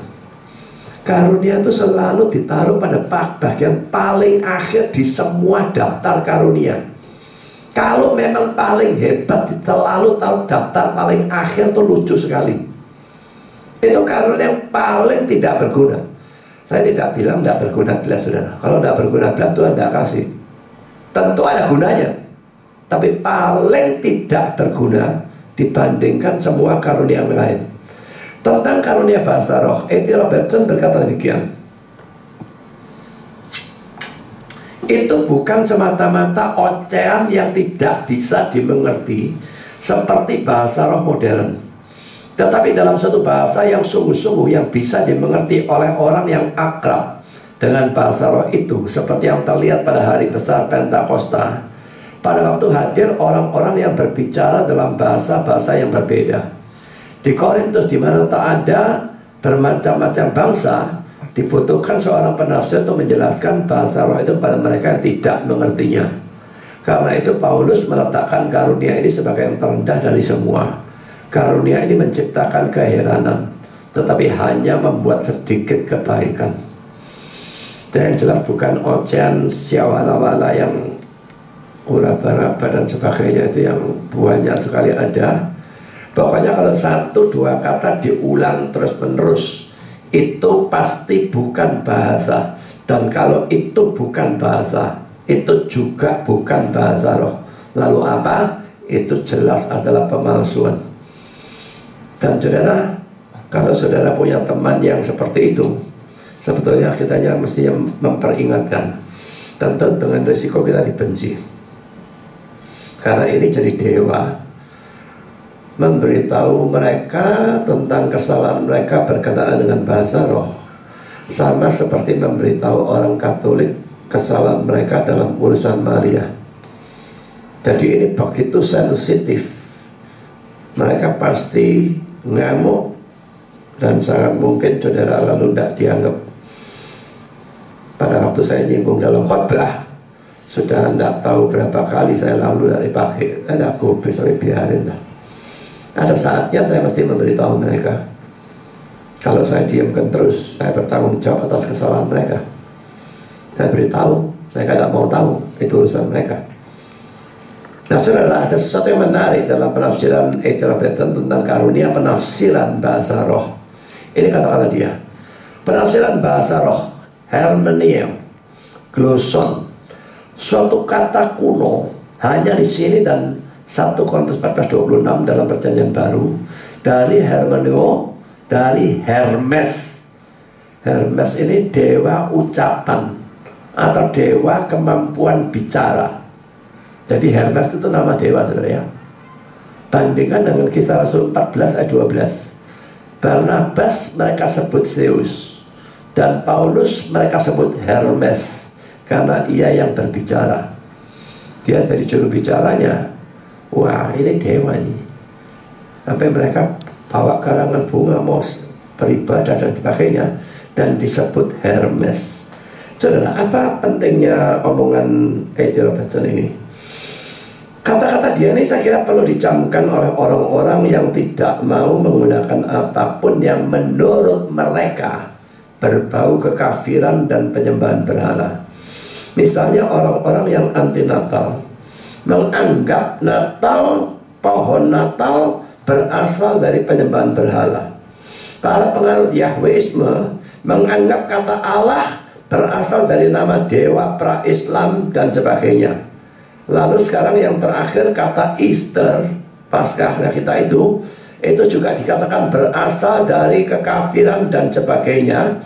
Karunia itu selalu ditaruh pada bagian paling akhir di semua daftar karunia. Kalau memang paling hebat selalu tahu daftar paling akhir, itu lucu sekali. Itu karunia yang paling tidak berguna. Saya tidak bilang tidak berguna belas, saudara. Kalau tidak berguna belas, Tuhan tidak kasih. Tentu ada gunanya, tapi paling tidak berguna dibandingkan semua karunia yang lain. Tentang karunia bahasa roh, A.T. Robertson berkata demikian, itu bukan semata-mata ocehan yang tidak bisa dimengerti seperti bahasa roh modern, tetapi dalam suatu bahasa yang sungguh-sungguh yang bisa dimengerti oleh orang yang akrab dengan bahasa roh itu, seperti yang terlihat pada hari besar Pentakosta. Pada waktu hadir orang-orang yang berbicara dalam bahasa-bahasa yang berbeda. Di Korintus, di mana tak ada bermacam-macam bangsa, dibutuhkan seorang penafsir untuk menjelaskan bahasa roh itu pada mereka yang tidak mengertinya. Karena itu Paulus meletakkan karunia ini sebagai yang terendah dari semua. Karunia ini menciptakan keheranan, tetapi hanya membuat sedikit kebaikan. Dan yang jelas bukan ocehan siawala-wala yang uraba-raba dan sebagainya itu yang banyak sekali ada. Pokoknya kalau 1-2 kata diulang terus-menerus, itu pasti bukan bahasa. Dan kalau itu bukan bahasa, itu juga bukan bahasa roh. Lalu apa? Itu jelas adalah pemalsuan. Dan saudara, kalau saudara punya teman yang seperti itu, sebetulnya kita mestinya memperingatkan. Tentu dengan risiko kita dibenci. Karena ini jadi dewa, memberitahu mereka tentang kesalahan mereka berkenaan dengan bahasa roh, sama seperti memberitahu orang Katolik kesalahan mereka dalam urusan Maria. Jadi ini begitu sensitif, mereka pasti ngamuk, dan sangat mungkin saudara lalu tidak dianggap. Pada waktu saya nyinggung dalam khotbah, sudah tidak tahu berapa kali saya lalu dari pagi, ada kubis, tapi biarin lah. Ada saatnya saya mesti memberitahu mereka. Kalau saya diamkan terus, saya bertanggung jawab atas kesalahan mereka. Saya beritahu, mereka tidak mau tahu, itu urusan mereka. Nah saudara, ada sesuatu yang menarik dalam penafsiran A.T. Robertson tentang karunia penafsiran bahasa roh. Ini kata-kata dia, penafsiran bahasa roh, hermeneuo, gloson, suatu kata kuno hanya di sini dan 1 Korintus 14:26 dalam Perjanjian Baru, dari hermeneuo, dari Hermes. Hermes ini dewa ucapan atau dewa kemampuan bicara. Jadi Hermes itu nama dewa, saudara ya. Bandingkan dengan Kisah Rasul 14 ayat 12. Barnabas mereka sebut Zeus, dan Paulus mereka sebut Hermes, karena ia yang berbicara. Dia jadi juru bicaranya. Wah, ini dewa ini. Sampai mereka bawa karangan bunga, mau beribadah dan sebagainya, dan disebut Hermes. Saudara, apa pentingnya omongan A.T. Robertson ini? Kata-kata dia ini saya kira perlu dicamkan oleh orang-orang yang tidak mau menggunakan apapun yang menurut mereka berbau kekafiran dan penyembahan berhala. Misalnya orang-orang yang anti Natal, menganggap Natal, pohon Natal berasal dari penyembahan berhala. Para penganut Yahweisme menganggap kata Allah berasal dari nama dewa pra-Islam dan sebagainya. Lalu sekarang yang terakhir kata Easter, Paskahnya kita itu juga dikatakan berasal dari kekafiran dan sebagainya.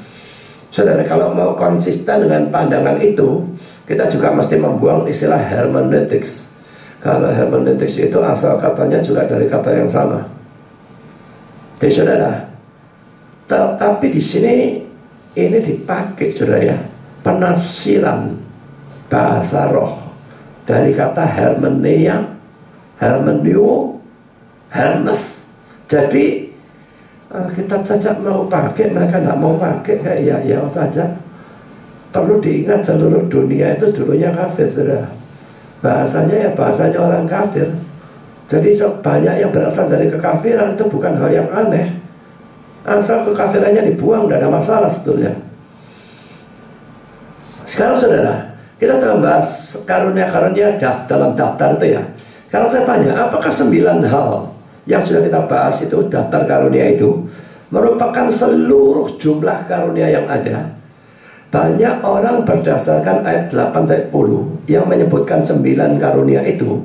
Saudara, kalau mau konsisten dengan pandangan itu, kita juga mesti membuang istilah hermeneutics. Karena hermeneutics itu asal katanya juga dari kata yang sama. Jadi saudara, tetapi di sini ini dipakai, saudara ya, penafsiran bahasa roh dari kata hermeneuo, Hermes. Jadi kitab saja mau pakai, mereka tidak mau pakai, kayak ya saja. Perlu diingat seluruh dunia itu dulunya kafir, saudara. Bahasanya ya bahasanya orang kafir. Jadi banyak yang berasal dari kekafiran, itu bukan hal yang aneh. Asal kekafirannya dibuang, tidak ada masalah sebetulnya. Sekarang saudara, kita akan bahas karunia-karunia dalam daftar itu ya. Sekarang saya tanya, apakah 9 hal yang sudah kita bahas itu, daftar karunia itu, merupakan seluruh jumlah karunia yang ada? Banyak orang berdasarkan ayat 8-10 yang menyebutkan 9 karunia itu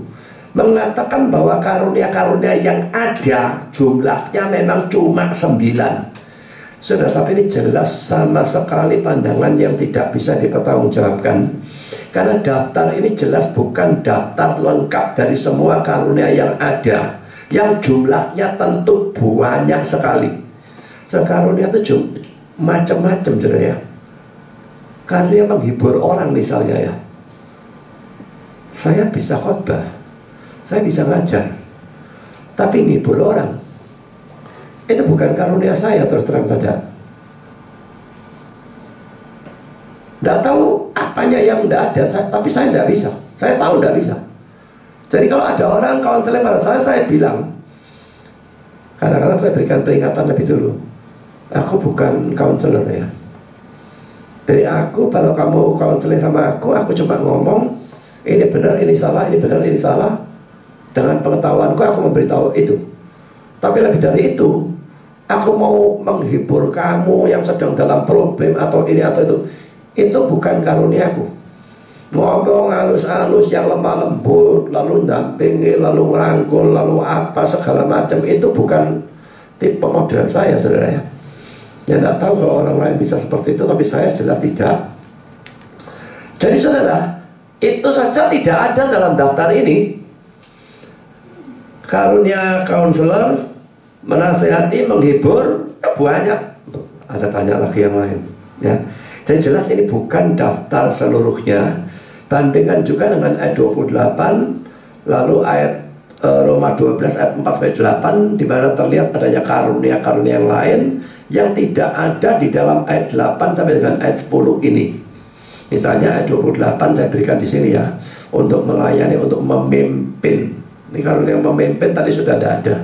mengatakan bahwa karunia-karunia yang ada jumlahnya memang cuma 9. Sudah, tapi ini jelas sama sekali pandangan yang tidak bisa dipertanggungjawabkan. Karena daftar ini jelas bukan daftar lengkap dari semua karunia yang ada, yang jumlahnya tentu banyak sekali. Karunia itu macam-macam ya. Karunia menghibur orang misalnya ya. Saya bisa khotbah, saya bisa ngajar, tapi menghibur orang itu bukan karunia saya, terus terang saja. Tidak tahu apanya yang tidak ada, tapi saya tidak bisa. Saya tahu tidak bisa. Jadi kalau ada orang konseling pada saya bilang, kadang-kadang saya berikan peringatan lebih dulu. Aku bukan konselor ya. Dari aku, kalau kamu konseling sama aku cuma ngomong, ini benar, ini salah, ini benar, ini salah. Dengan pengetahuanku aku memberitahu itu. Tapi lebih dari itu, aku mau menghibur kamu yang sedang dalam problem atau ini atau itu bukan karuniaku. Ngomong halus-halus yang lemah lembut, lalu dampingi, lalu ngerangkul, lalu apa segala macam, itu bukan tipe model saya, saudara ya. Ya tidak tahu kalau orang lain bisa seperti itu, tapi saya jelas tidak. Jadi saudara, itu saja tidak ada dalam daftar ini. Karunia kaunselor, menasehati, menghibur, banyak. Ada banyak lagi yang lain ya. Jadi jelas ini bukan daftar seluruhnya. Bandingkan juga dengan ayat 28, lalu ayat Roma 12 ayat 4 sampai 8, di mana terlihat adanya karunia-karunia yang lain yang tidak ada di dalam ayat 8 sampai dengan ayat 10 ini. Misalnya ayat 28 saya berikan di sini ya, untuk melayani, untuk memimpin. Ini karunia yang memimpin tadi sudah ada.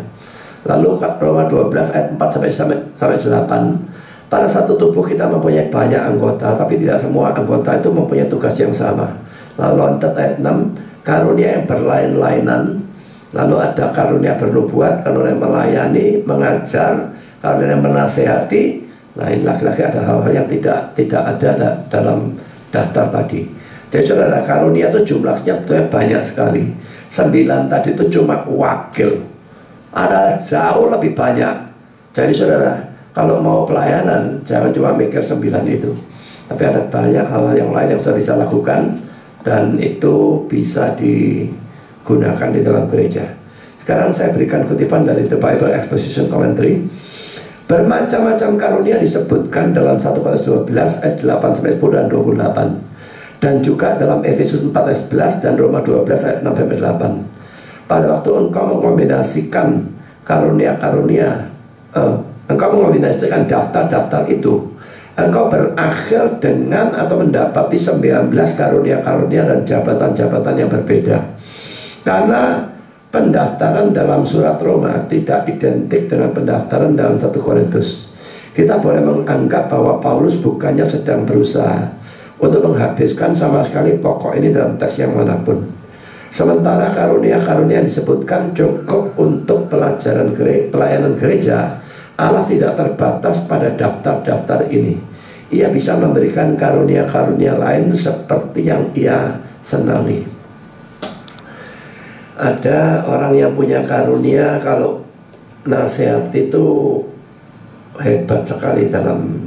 Lalu Roma 12 ayat 4 sampai 8. Pada satu tubuh kita mempunyai banyak anggota, tapi tidak semua anggota itu mempunyai tugas yang sama. Lalu loncat ayat 6, karunia yang berlain-lainan. Lalu ada karunia bernubuat, karunia melayani, mengajar, karunia menasehati. Nah ini laki-laki ada hal-hal yang tidak ada dalam daftar tadi. Jadi saudara, karunia itu jumlahnya banyak sekali. 9 tadi itu cuma wakil. Ada jauh lebih banyak. Jadi saudara, kalau mau pelayanan, jangan cuma mikir 9 itu. Tapi ada banyak hal-hal yang lain yang sudah bisa lakukan, dan itu bisa digunakan di dalam gereja. Sekarang saya berikan kutipan dari The Bible Exposition Commentary. Bermacam-macam karunia disebutkan dalam 1 Korintus 12 ayat 8 sampai 10 dan 28. Dan juga dalam Efesus 4 ayat 11 dan Roma 12 ayat 6 sampai 8. Pada waktu engkau mengombinasikan karunia-karunia, engkau mengombinasikan daftar-daftar itu, engkau berakhir dengan atau mendapati 19 karunia-karunia dan jabatan-jabatan yang berbeda. Karena pendaftaran dalam surat Roma tidak identik dengan pendaftaran dalam 1 Korintus. Kita boleh menganggap bahwa Paulus bukannya sedang berusaha untuk menghabiskan sama sekali pokok ini dalam teks yang manapun. Sementara karunia-karunia yang disebutkan cukup untuk pelayanan gereja, Allah tidak terbatas pada daftar-daftar ini. Ia bisa memberikan karunia-karunia lain seperti yang ia senangi. Ada orang yang punya karunia, kalau nasihat itu hebat sekali dalam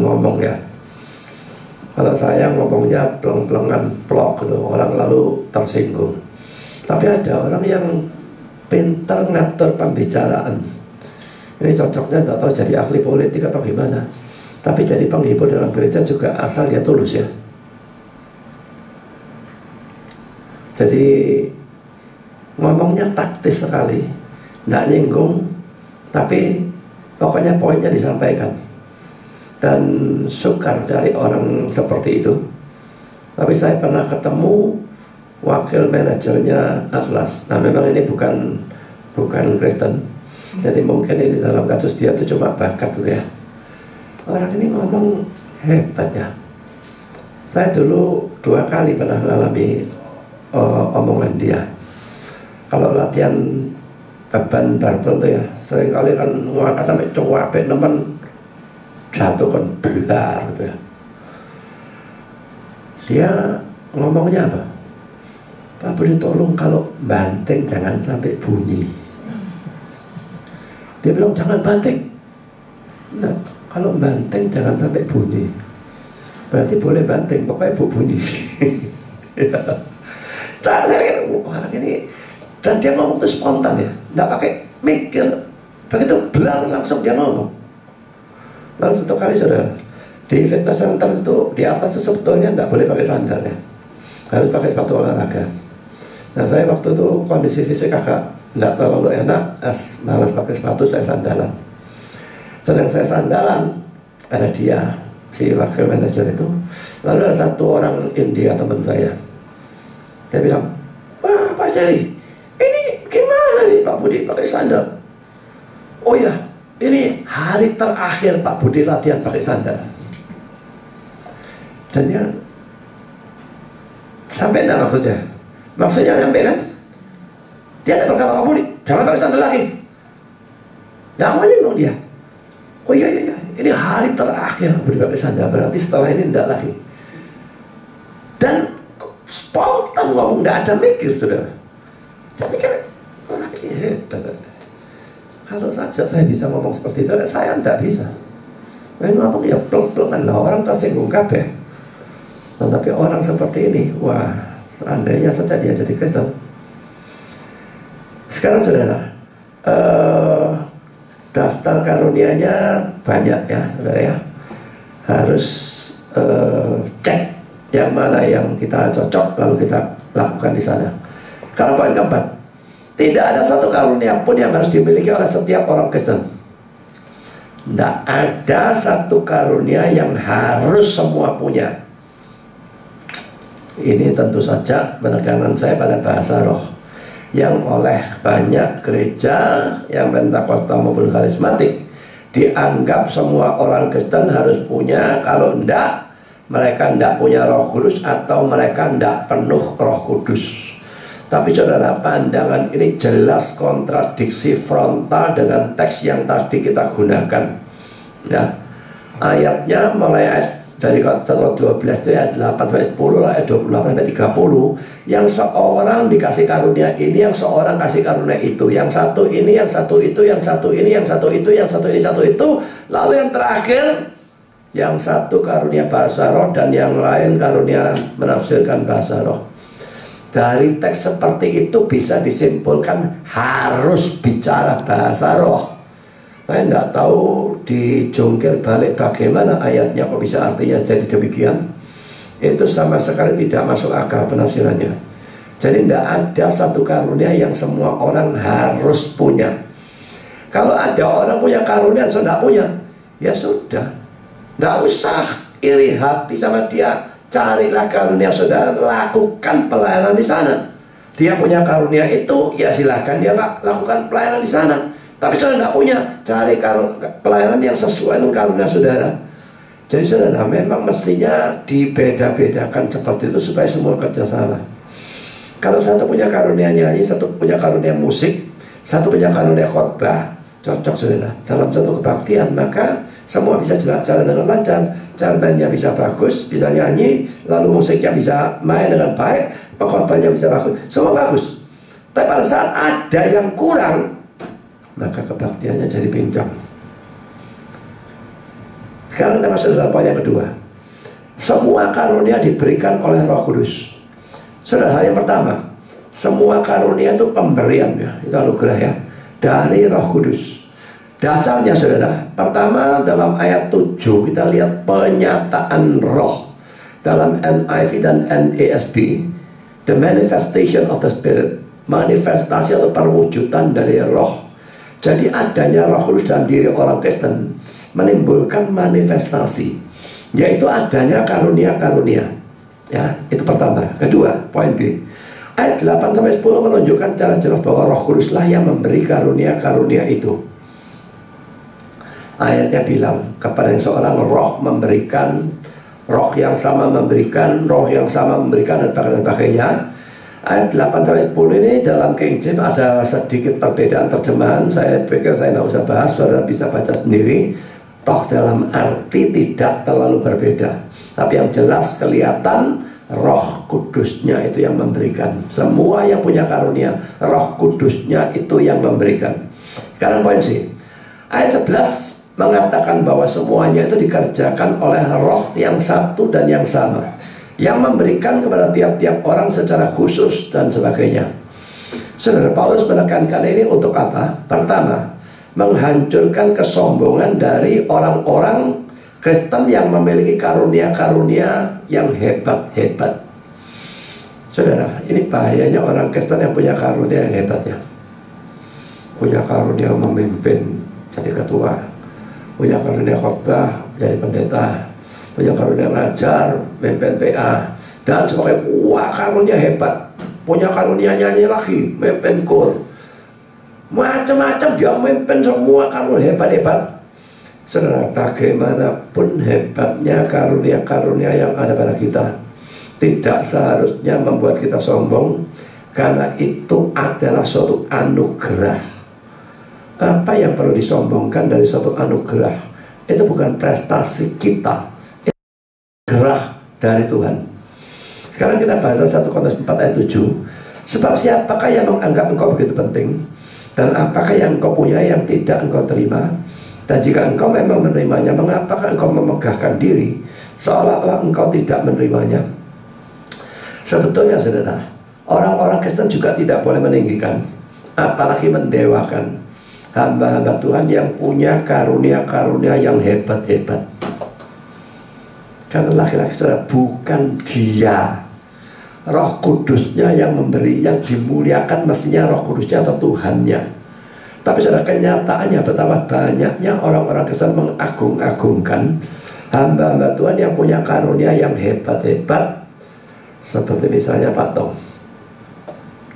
ngomong ya. Kalau saya ngomongnya pleng-plengan, plok gitu, orang lalu tersinggung. Tapi ada orang yang pintar ngatur pembicaraan. Ini cocoknya tidak tahu jadi ahli politik atau gimana, tapi jadi penghibur dalam gereja juga asal dia tulus ya. Jadi ngomongnya taktis sekali, tidak nyinggung, tapi pokoknya poinnya disampaikan. Dan sukar cari orang seperti itu. Tapi saya pernah ketemu wakil manajernya Atlas. Nah memang ini bukan Kristen. Jadi mungkin ini dalam kasus dia itu cuma bakat gitu ya. Orang ini ngomong hebat ya. Saya dulu 2 kali pernah mengalami omongan dia. Kalau latihan beban barbel tuh ya, seringkali kan ngangkat sampai cuapek teman jatuh kan belar gitu ya. Dia ngomongnya apa? Pak Budi tolong kalau banting jangan sampai bunyi. Dia bilang jangan banting. Nah, kalau banting jangan sampai bunyi. Berarti boleh banting, pokoknya bunyi. Cara saya orang ini, dan dia ngomong itu spontan ya, nggak pakai mikir. Begitu belang langsung dia ngomong. Lalu satu kali saudara, di fitness center itu di atas itu sebetulnya nggak boleh pakai sandal ya, harus pakai sepatu olahraga. Nah saya waktu itu kondisi fisik agak nggak terlalu enak, malas pakai sepatu, saya sandalan. Sedang saya sandalan, ada dia si wakil manajer itu. Lalu ada satu orang India teman saya. Saya bilang, wah Pak Jerry, ini gimana nih Pak Budi pakai sandal? Oh ya, ini hari terakhir Pak Budi latihan pakai sandal. Dan dia sampai enggak maksudnya? Maksudnya sampai kan? Dia ada berkata Pak Budi, jangan pakai sandal lagi. Nggak mau nyengok dia. Oh iya, ini hari terakhir Budi pakai sandal, berarti setelah ini enggak lagi. Dan spontan ngomong, nggak ada mikir saudara. Saya pikir orang ini hebat. Kalau saja saya bisa ngomong seperti itu, saya tidak bisa. Saya ngomong ya peluk-pelukan lah, orang tersinggung kabeh. Nah, tapi orang seperti ini, wah, andainya saja dia jadi Kristen. Sekarang saudara, daftar karunianya banyak ya saudara ya. Harus cek yang mana yang kita cocok, lalu kita lakukan di sana. Kalau poin keempat, tidak ada satu karunia pun yang harus dimiliki oleh setiap orang Kristen. Tidak ada satu karunia yang harus semua punya. Ini tentu saja penekanan saya pada bahasa roh, yang oleh banyak gereja yang Pentakosta maupun karismatik dianggap semua orang Kristen harus punya. Kalau tidak, mereka tidak punya Roh Kudus atau mereka tidak penuh Roh Kudus. Tapi saudara, pandangan ini jelas kontradiksi frontal dengan teks yang tadi kita gunakan. Ya, ayatnya mulai dari 1 12 itu ayat 8 sampai 10, ayat 28 sampai 30. Yang seorang dikasih karunia ini, yang seorang kasih karunia itu, yang satu ini, yang satu itu, yang satu ini, yang satu itu, yang satu ini, satu itu. Lalu yang terakhir, yang satu karunia bahasa roh dan yang lain karunia menafsirkan bahasa roh. Dari teks seperti itu bisa disimpulkan harus bicara bahasa roh. Saya tidak tahu dijungkir balik bagaimana ayatnya kok bisa artinya jadi demikian. Itu sama sekali tidak masuk akal penafsirannya. Jadi tidak ada satu karunia yang semua orang harus punya. Kalau ada orang punya karunia dan saya tidak punya, ya sudah, nggak usah iri hati sama dia. Carilah karunia saudara, lakukan pelayanan di sana. Dia punya karunia itu, ya silakan dia lakukan pelayanan di sana. Tapi saudara tidak punya, cari pelayanan yang sesuai dengan karunia saudara. Jadi saudara, memang mestinya dibeda-bedakan seperti itu supaya semua kerjasama. Kalau satu punya karunia nyanyi, satu punya karunia musik, satu punya karunia khotbah, cocok saudara. Dalam satu kebaktian, maka semua bisa jalan dengan lancar. Cara mainnya bisa bagus, bisa nyanyi, lalu musiknya bisa main dengan baik, khotbahnya bisa bagus, semua bagus. Tapi pada saat ada yang kurang, maka kebaktiannya jadi pincang. Sekarang kita masuk dalam poin yang kedua. Semua karunia diberikan oleh Roh Kudus. Saudara, hal yang pertama, semua karunia itu pemberian ya, itu anugerah ya, dari Roh Kudus. Dasarnya saudara, pertama dalam ayat 7 kita lihat pernyataan roh. Dalam NIV dan NASB, the manifestation of the Spirit, manifestasi atau perwujudan dari roh. Jadi adanya Roh Kudus dalam diri orang Kristen menimbulkan manifestasi, yaitu adanya karunia-karunia. Ya, itu pertama. Kedua, poin B, ayat 8 sampai 10 menunjukkan cara jelas bahwa Roh Kuduslah yang memberi karunia-karunia itu. Ayatnya bilang kepada yang seorang roh memberikan, roh yang sama memberikan, roh yang sama memberikan, dan sebagainya. Ayat 8 sampai 10 ini dalam King James ada sedikit perbedaan terjemahan. Saya pikir saya tidak usah bahas, saudara bisa baca sendiri. Toh dalam arti tidak terlalu berbeda. Tapi yang jelas kelihatan Roh Kudusnya itu yang memberikan. Semua yang punya karunia, Roh Kudusnya itu yang memberikan. Sekarang poin C. Ayat 11 mengatakan bahwa semuanya itu dikerjakan oleh Roh yang satu dan yang sama, yang memberikan kepada tiap-tiap orang secara khusus dan sebagainya. Saudara, Paulus menekankan ini untuk apa? Pertama, menghancurkan kesombongan dari orang-orang Kristen yang memiliki karunia-karunia yang hebat-hebat. Saudara, ini bahayanya orang Kristen yang punya karunia yang hebat ya. Punya karunia memimpin, jadi ketua. Punya karunia khotbah, jadi pendeta. Punya karunia ngajar, memimpin PA. Dan sebagainya, wah karunia hebat. Punya karunia nyanyi lagi, memimpin kor. Macam-macam dia memimpin semua karunia hebat-hebat. Saudara, bagaimanapun hebatnya karunia-karunia yang ada pada kita, tidak seharusnya membuat kita sombong, karena itu adalah suatu anugerah. Apa yang perlu disombongkan dari suatu anugerah? Itu bukan prestasi kita, itu anugerah dari Tuhan. Sekarang kita bahas 1 Korintus 4 ayat 7. Sebab siapakah yang menganggap engkau begitu penting? Dan apakah yang engkau punya yang tidak engkau terima? Dan jika engkau memang menerimanya, mengapakah engkau memegahkan diri seolah-olah engkau tidak menerimanya? Sebetulnya saudara, orang-orang Kristen juga tidak boleh meninggikan, apalagi mendewakan hamba-hamba Tuhan yang punya karunia-karunia yang hebat-hebat. Karena laki-laki saudara, bukan dia, Roh Kudusnya yang memberi, yang dimuliakan mestinya Roh Kudusnya atau Tuhannya. Tapi saudara, kenyataannya betapa banyaknya orang-orang Kristen mengagung-agungkan hamba-hamba Tuhan yang punya karunia yang hebat-hebat. Seperti misalnya Pak Tong,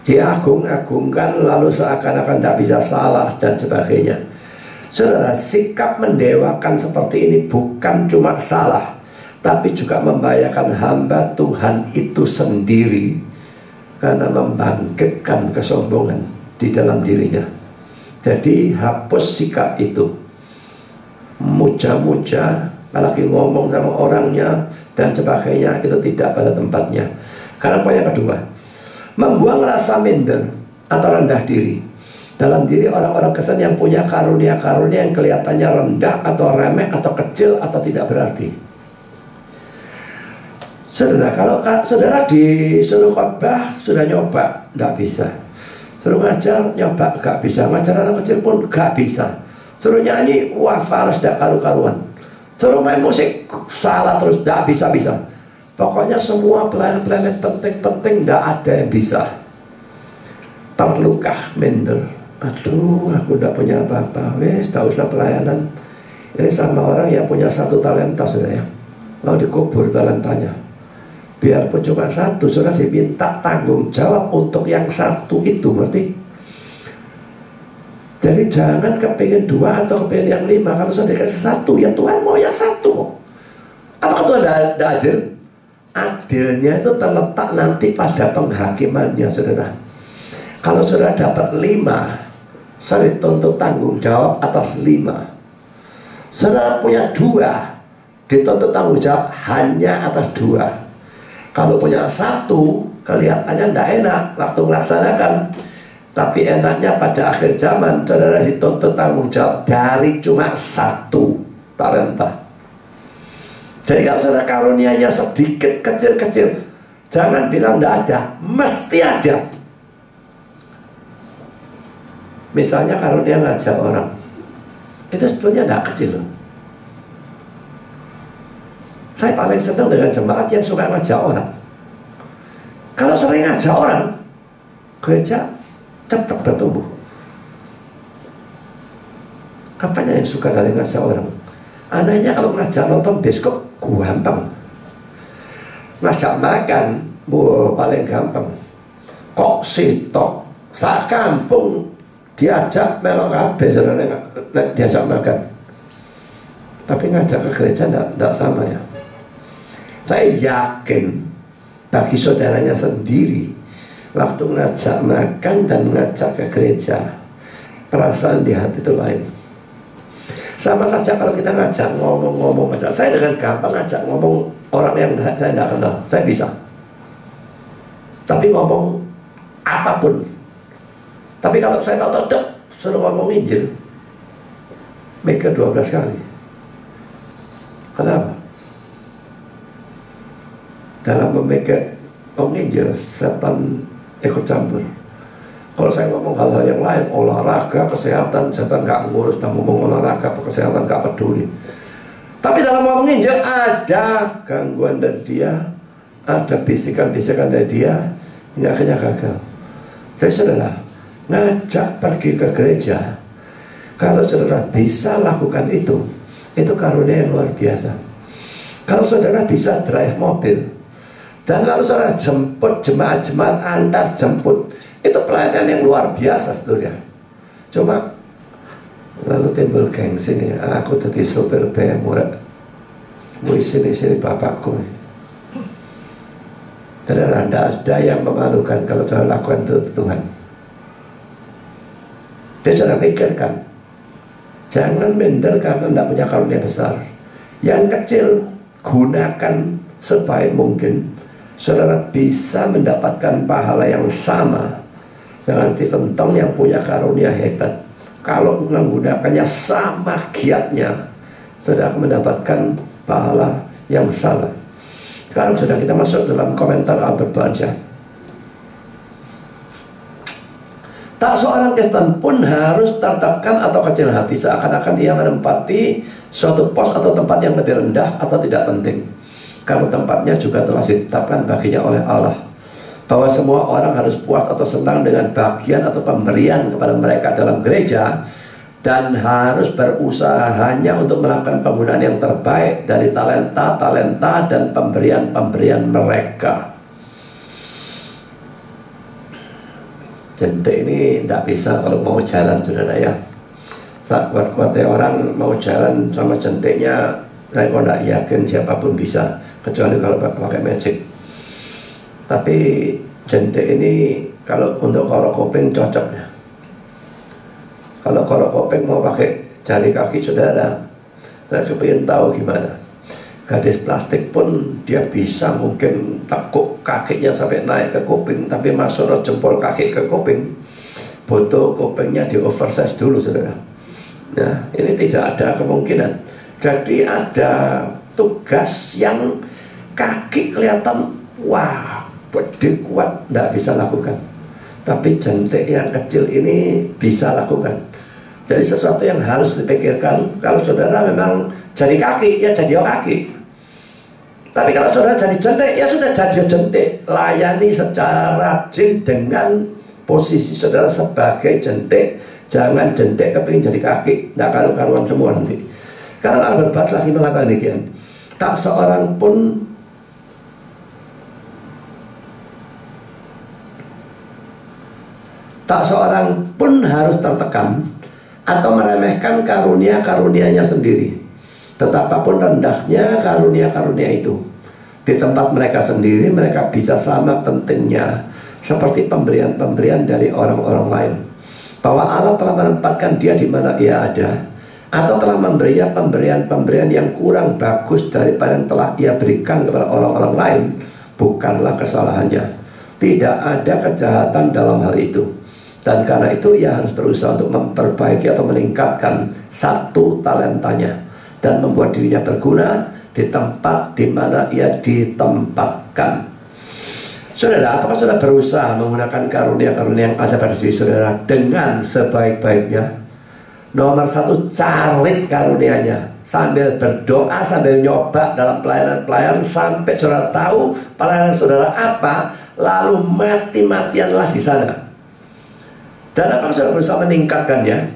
dia agung-agungkan lalu seakan-akan tidak bisa salah dan sebagainya. Saudara, sikap mendewakan seperti ini bukan cuma salah, tapi juga membahayakan hamba Tuhan itu sendiri, karena membangkitkan kesombongan di dalam dirinya. Jadi hapus sikap itu. Muja-muja, apalagi ngomong sama orangnya dan sebagainya, itu tidak pada tempatnya. Karena poin yang kedua, membuang rasa minder atau rendah diri dalam diri orang-orang Kristen yang punya karunia-karunia yang kelihatannya rendah atau remeh atau kecil atau tidak berarti. Saudara, kalau saudara disuruh khotbah sudah nyoba, tidak bisa. Suruh ngajar, nyoba, gak bisa. Ngajar anak kecil pun gak bisa. Suruh nyanyi, wah falas, gak karu-karuan. Suruh main musik, salah terus, gak bisa-bisa. Pokoknya semua pelayanan-pelayanan penting-penting gak ada yang bisa. Terlukah minder. Aduh, aku gak punya apa-apa. Wes, gak usah pelayanan. Ini sama orang yang punya satu talenta, saudara ya. Lalu dikubur talentanya. Biarpun cuma satu, sudah diminta tanggung jawab untuk yang satu itu, ngerti? Jadi jangan kepingin 2 atau kepingin yang 5. Kalau sudah dikasih 1, ya Tuhan mau yang 1. Apakah Tuhan tidak adil? Adilnya itu terletak nanti pada penghakimannya, saudara. Kalau saudara dapat 5, saudara dituntut tanggung jawab atas 5. Saudara punya 2, dituntut tanggung jawab hanya atas 2. Kalau punya 1, kelihatannya tidak enak waktu melaksanakan. Tapi enaknya pada akhir zaman, saudara dituntut tanggung jawab dari cuma 1 talenta. Jadi kalau saudara karunianya sedikit, kecil-kecil, jangan bilang tidak ada, mesti ada. Misalnya karunia ngajak orang, itu sebetulnya tidak kecil loh. Saya paling senang dengan jemaat yang suka ngajak orang. Kalau sering ngajak orang, gereja cepat bertumbuh. Apanya yang suka dari ngajak orang? Anehnya kalau ngajak nonton bioskop, gampang. Ngajak makan, paling gampang. Kok sitok, sak kampung diajak melok kabeh saudara diajak makan. Tapi ngajak ke gereja tidak sama ya. Saya yakin bagi saudaranya sendiri, waktu ngajak makan dan ngajak ke gereja, perasaan di hati itu lain. Sama saja kalau kita ngajak ngomong-ngomong aja. Saya dengan gampang ngajak ngomong orang yang saya tidak kenal, saya bisa. tapi ngomong apapun. Tapi kalau saya tahu suruh ngomong Injil, mikir 12 kali. Kenapa? Dalam memikir Injil, setan ikut campur. Kalau saya ngomong hal-hal yang lain, olahraga, kesehatan, setan gak ngurus. Dan ngomong olahraga, kesehatan gak peduli. Tapi dalam ngomong Injil ada gangguan dari dia, ada bisikan-bisikan dari dia, ini akhirnya gagal. Jadi saudara, ngajak pergi ke gereja, kalau saudara bisa lakukan itu karunia yang luar biasa. Kalau saudara bisa drive mobil, dan lalu saudara jemput jemaat-jemaat, antar jemput, itu pelayanan yang luar biasa saudara. Cuma lalu timbul gengsi nih, aku jadi sopir BMW, mau sini bapakku. Saudara, tidak ada yang memalukan kalau saudara lakukan itu Tuhan. Jadi saudara pikirkan, jangan minder karena tidak punya karunia besar. Yang kecil gunakan sebaik mungkin. Saudara bisa mendapatkan pahala yang sama dengan Stephen Tong yang punya karunia hebat. Kalau menggunakannya sama giatnya, saudara akan mendapatkan pahala yang sama. Sekarang sudah kita masuk dalam komentar Albert Barnes. Tak seorang Kristen pun harus tertekan atau kecil hati seakan-akan ia menempati suatu pos atau tempat yang lebih rendah atau tidak penting, karena tempatnya juga telah ditetapkan baginya oleh Allah. Bahwa semua orang harus puas atau senang dengan bagian atau pemberian kepada mereka dalam gereja, dan harus berusaha hanya untuk melakukan penggunaan yang terbaik dari talenta dan pemberian-pemberian mereka. Jentik ini tidak bisa kalau mau jalan, saudara ya. Saat kuat-kuatnya orang mau jalan sama jentiknya, saya kok tidak yakin siapapun bisa, kecuali kalau pakai magic. Tapi jentik ini kalau untuk korok kuping cocok ya. Kalau korok kuping mau pakai jari kaki saudara, saya kepingin tahu gimana. Gadis plastik pun dia bisa mungkin tekuk kakinya sampai naik ke kuping, tapi masuk jempol kaki ke kuping, butuh kupingnya di oversize dulu saudara. Nah ini tidak ada kemungkinan. Jadi ada tugas yang kaki kelihatan wah gede kuat, tidak bisa lakukan. Tapi jentik yang kecil ini bisa lakukan. Jadi sesuatu yang harus dipikirkan. Kalau saudara memang jadi kaki, ya jadi kaki. Tapi kalau saudara jadi jentik, ya sudah jadi jentik. Layani secara rajin dengan posisi saudara sebagai jentik. Jangan jentik kepingin jadi kaki, tidak karu-karuan semua nanti. Karena Albert Barnes lagi mengatakan demikian. Tak seorang pun harus tertekan atau meremehkan karunia-karunianya sendiri, betapapun rendahnya karunia-karunia itu. Di tempat mereka sendiri, mereka bisa sama pentingnya seperti pemberian-pemberian dari orang-orang lain. Bahwa Allah telah menempatkan dia di mana ia ada, atau telah memberinya pemberian-pemberian yang kurang bagus daripada yang telah ia berikan kepada orang-orang lain, bukanlah kesalahannya. Tidak ada kejahatan dalam hal itu. Dan karena itu ia harus berusaha untuk memperbaiki atau meningkatkan satu talentanya dan membuat dirinya berguna di tempat di mana ia ditempatkan. Saudara, apakah saudara berusaha menggunakan karunia-karunia yang ada pada diri saudara dengan sebaik-baiknya? Nomor satu, cari karunianya sambil berdoa, sambil nyoba dalam pelayanan sampai saudara tahu pelayanan saudara apa, lalu mati-matianlah di sana. Dan apakah saudara berusaha meningkatkannya?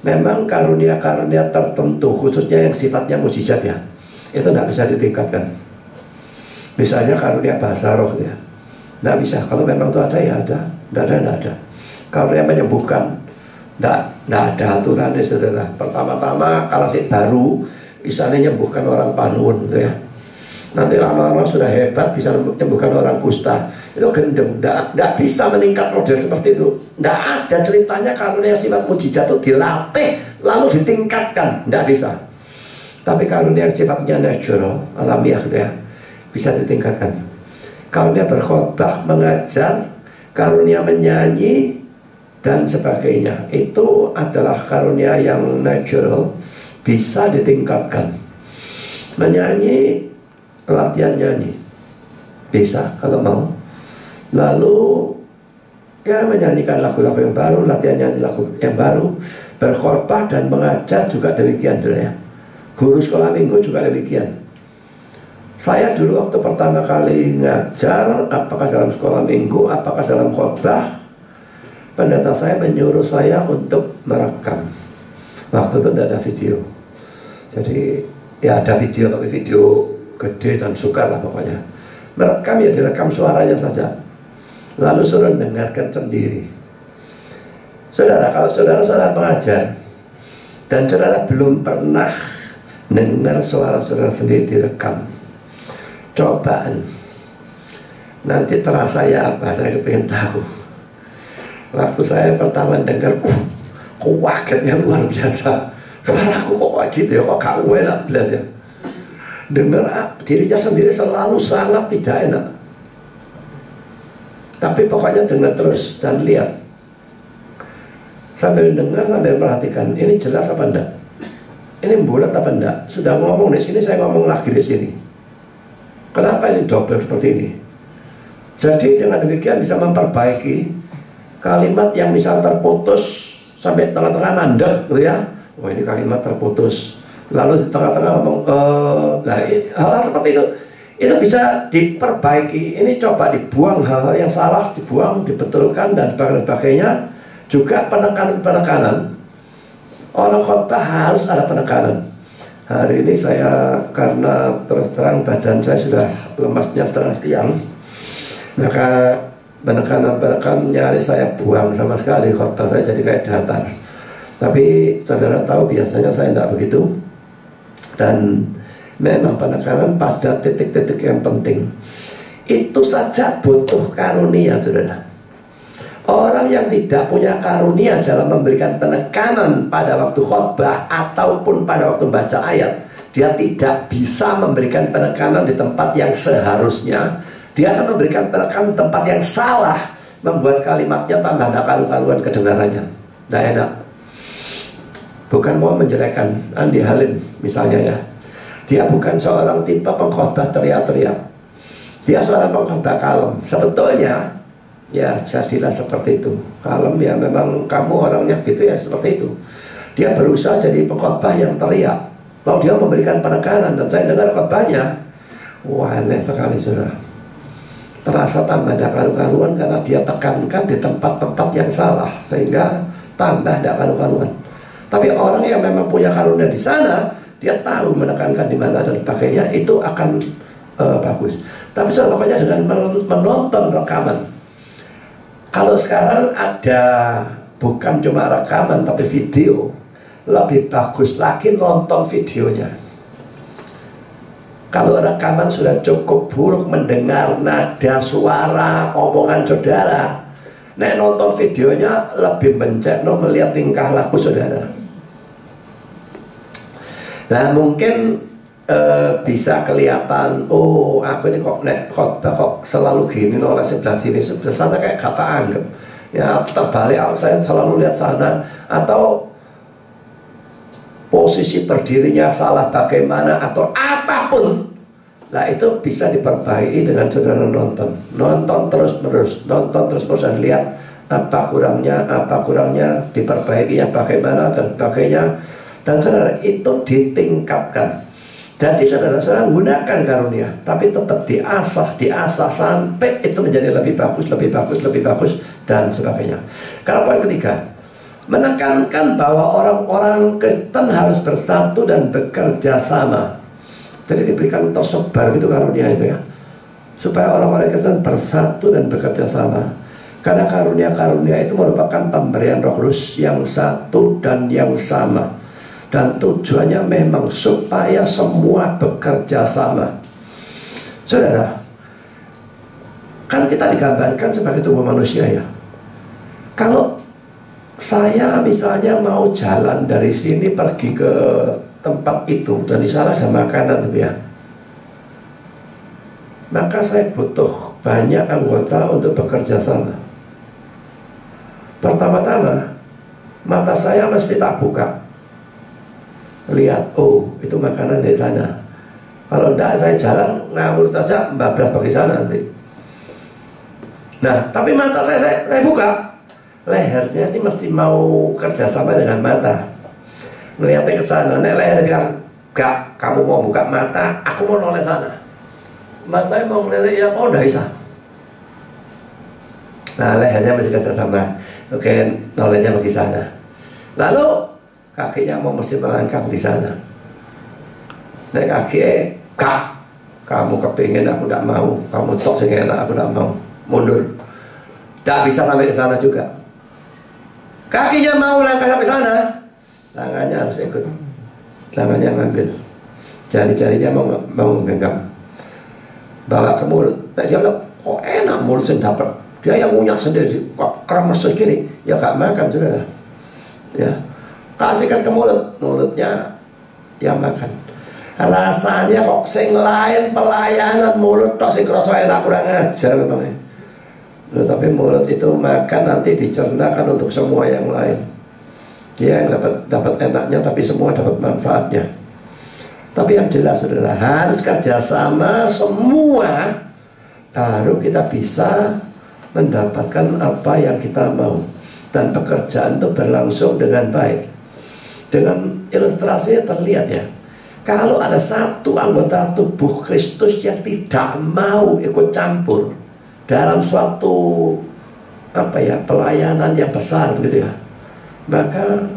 Memang karunia-karunia tertentu, khususnya yang sifatnya mujizat ya, itu tidak bisa ditingkatkan. Misalnya karunia bahasa roh ya, tidak bisa. Kalau memang itu ada ya ada, tidak ada. Karunia menyembuhkan, tidak ada aturannya saudara. Pertama-tama kalau si baru bisa menyembuhkan orang panun gitu ya. Nanti lama-lama sudah hebat bisa menyembuhkan orang kusta. Itu gendeng, tidak bisa meningkat model seperti itu. Tidak ada ceritanya karunia sifat mujizat itu dilatih lalu ditingkatkan, tidak bisa. Tapi karunia yang sifatnya natural, alamiah gitu ya, bisa ditingkatkan. karunia berkhotbah, mengajar, karunia menyanyi, dan sebagainya. Itu adalah karunia yang natural, bisa ditingkatkan. Menyanyi, latihan nyanyi, bisa kalau mau. Lalu ya menyanyikan lagu-lagu yang baru, latihan nyanyi lagu yang baru. Berkhotbah dan mengajar juga demikian, ya. Guru sekolah minggu juga demikian. Saya dulu waktu pertama kali ngajar, apakah dalam sekolah minggu, apakah dalam khotbah, pendeta saya menyuruh saya untuk merekam. Waktu itu tidak ada video. Jadi ya ada video, tapi video gede dan sukar lah pokoknya. Merekam ya direkam suaranya saja, lalu suruh dengarkan sendiri. Saudara, kalau saudara pengajar dan saudara belum pernah dengar suara saudara sendiri direkam, cobaan nanti terasa ya apa, saya pengen tahu. Waktu saya pertama dengar, kagetnya luar biasa. Suaraku kok kayak gitu ya, kok gak enak belajar. Dengar dirinya sendiri selalu sangat tidak enak. Tapi pokoknya dengar terus dan lihat. Sambil dengar, sambil perhatikan, ini jelas apa enggak? Ini bulat apa enggak? Sudah ngomong di sini, saya ngomong lagi di sini. Kenapa ini double seperti ini? Jadi dengan demikian bisa memperbaiki kalimat yang misal terputus sampai tengah-tengah mandek, gitu ya. Oh ini kalimat terputus. Lalu di tengah-tengah ngomong, hal-hal seperti itu bisa diperbaiki. Ini coba dibuang hal-hal yang salah, dibuang, dibetulkan dan sebagainya. Juga penekanan. Orang khotbah harus ada penekanan. Hari ini saya karena terus terang badan saya sudah lemasnya setengah tiang, maka penekanan nyaris saya buang sama sekali. Khotbah saya jadi kayak datar. Tapi saudara tahu biasanya saya tidak begitu. Dan memang penekanan pada titik-titik yang penting. Itu saja butuh karunia, saudara. Orang yang tidak punya karunia dalam memberikan penekanan pada waktu khotbah ataupun pada waktu baca ayat, dia tidak bisa memberikan penekanan di tempat yang seharusnya. Dia akan memberikan penekanan di tempat yang salah, membuat kalimatnya tambah tidak karu-karuan kedengarannya. Tidak enak. Bukan mau menjelekkan Andi Halim misalnya ya. Dia bukan seorang tipe pengkhotbah teriak-teriak. Dia seorang pengkhotbah kalem. Sebetulnya ya jadilah seperti itu. Kalem ya, memang kamu orangnya gitu ya, seperti itu. Dia berusaha jadi pengkhotbah yang teriak, lalu dia memberikan penekanan. Dan saya dengar khotbahnya, wah aneh sekali saudara. Terasa tambah ada karu-karuan karena dia tekankan di tempat-tempat yang salah, sehingga tambah ada karu-karuan. Tapi orang yang memang punya karunia di sana, dia tahu menekankan di mana dan sebagainya, itu akan bagus. Tapi pokoknya dengan menonton rekaman. Kalau sekarang ada bukan cuma rekaman tapi video, lebih bagus lagi nonton videonya. Kalau rekaman sudah cukup buruk mendengar nada suara omongan saudara, nonton videonya lebih mencekno melihat tingkah laku saudara. Nah mungkin bisa kelihatan, oh aku ini kok khotbah kok selalu gini oleh sebelah sini, sebelah sana kayak kata anggap. Ya terbalik, saya selalu lihat sana. Atau posisi berdirinya salah bagaimana, atau apapun. Nah itu bisa diperbaiki dengan saudara nonton. Nonton terus-menerus, nonton terus-menerus dan lihat apa kurangnya, diperbaikinya bagaimana dan sebagainya. Dan saudara itu ditingkatkan. Jadi saudara-saudara gunakan karunia, tapi tetap diasah sampai itu menjadi lebih bagus dan sebagainya. Kalau poin ketiga, menekankan bahwa orang-orang Kristen harus bersatu dan bekerja sama. Jadi diberikan tersebar gitu karunia itu ya, supaya orang-orang Kristen bersatu dan bekerja sama. Karena karunia-karunia itu merupakan pemberian Roh Kudus yang satu dan yang sama. Dan tujuannya memang supaya semua bekerja sama. Saudara, kan kita digambarkan sebagai tubuh manusia ya. Kalau saya misalnya mau jalan dari sini pergi ke tempat itu, dan di sana ada makanan gitu ya, maka saya butuh banyak anggota untuk bekerja sama. Pertama-tama mata saya mesti tak buka, lihat, oh itu makanan dari sana. Kalau enggak saya jalan ngawur saja, bablas bagi sana nanti. Nah, tapi mata saya buka, lehernya ini mesti mau kerjasama dengan mata, melihatnya ke sana. Nek leher bilang, gak, kamu mau buka mata, aku mau noleh sana. Mata mau ngelihat, ya mau udah bisa. Nah, lehernya mesti kerjasama. Oke, nolehnya bagi sana. Lalu kakinya mau mesti melangkah di sana. Nek kaki, kak, kamu kepingin, aku tidak mau. Kamu tok sing enak, aku tidak mau. Mundur. Tidak bisa sampai ke sana juga. Kakinya mau langkah sampai sana, tangannya harus ikut. Tangannya ngambil, jari-jarinya mau menggenggam, bawa ke mulut. Nah, dia bilang, kok enak mulut sendiri dapat. Dia yang ngunyah sendiri, kok kremes segini. Ya gak makan sudah. Ya, kasihkan ke mulut, mulutnya yang makan. Rasanya kok sing lain pelayanan mulut tok sing krasa enak, kurang ajar memang. Loh, tapi mulut itu makan nanti dicernakan untuk semua yang lain. Dia yang dapat enaknya, tapi semua dapat manfaatnya. Tapi yang jelas adalah harus kerjasama semua, baru kita bisa mendapatkan apa yang kita mau, dan pekerjaan itu berlangsung dengan baik. Dengan ilustrasinya terlihat ya, kalau ada satu anggota tubuh Kristus yang tidak mau ikut campur dalam suatu pelayanan yang besar begitu ya, maka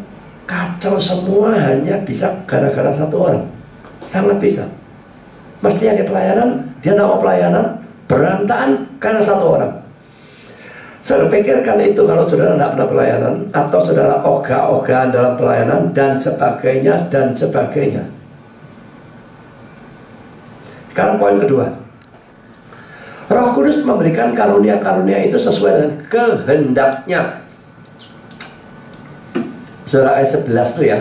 kacau semua hanya bisa gara-gara satu orang. Sangat bisa. Mesti ada pelayanan, dia tidak mau pelayanan, berantakan karena satu orang. Saudara pikirkan itu kalau saudara tidak pernah pelayanan, atau saudara ogah-ogahan dalam pelayanan, dan sebagainya, dan sebagainya. Sekarang poin kedua, Roh Kudus memberikan karunia-karunia itu sesuai dengan kehendaknya. Saudara ayat 11 itu ya,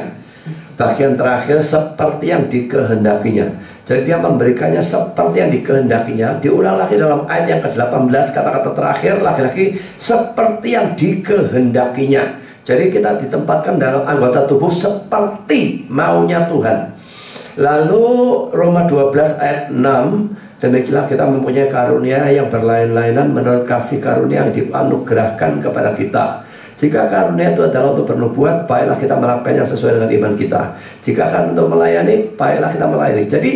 bagian terakhir, seperti yang dikehendakinya. Jadi dia memberikannya seperti yang dikehendakinya. Diulang lagi dalam ayat yang ke-18, kata-kata terakhir lagi-lagi, seperti yang dikehendakinya. Jadi kita ditempatkan dalam anggota tubuh seperti maunya Tuhan. Lalu Roma 12 ayat 6, demikianlah kita mempunyai karunia yang berlain-lainan menurut kasih karunia yang dianugerahkan kepada kita. Jika karunia itu adalah untuk bernubuat, baiklah kita melakukannya sesuai dengan iman kita. Jika kan untuk melayani, baiklah kita melayani. Jadi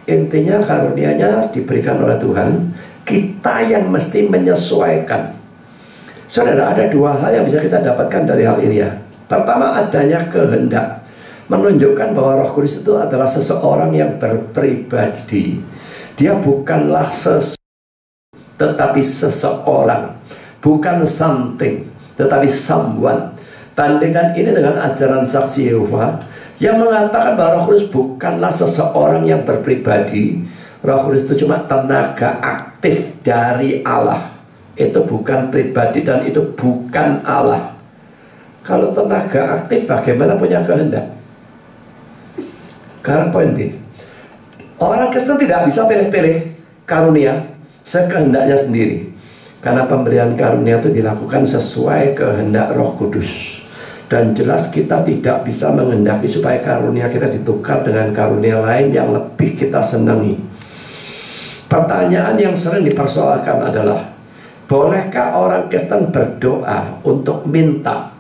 intinya karunianya diberikan oleh Tuhan, kita yang mesti menyesuaikan. Saudara, ada dua hal yang bisa kita dapatkan dari hal ini ya. Pertama, adanya kehendak, menunjukkan bahwa Roh Kudus itu adalah seseorang yang berpribadi. Dia bukanlah tetapi seseorang, bukan something, tetapi someone. Bandingkan ini dengan ajaran saksi Yehova yang mengatakan bahwa Roh Kudus bukanlah seseorang yang berpribadi. Roh Kudus itu cuma tenaga aktif dari Allah. Itu bukan pribadi dan itu bukan Allah. Kalau tenaga aktif, bagaimana punya kehendak? Sekarang poin B, orang Kristen tidak bisa pilih-pilih karunia sekehendaknya sendiri, karena pemberian karunia itu dilakukan sesuai kehendak Roh Kudus. Dan jelas kita tidak bisa menghendaki supaya karunia kita ditukar dengan karunia lain yang lebih kita senangi. Pertanyaan yang sering dipersoalkan adalah, bolehkah orang Kristen berdoa untuk minta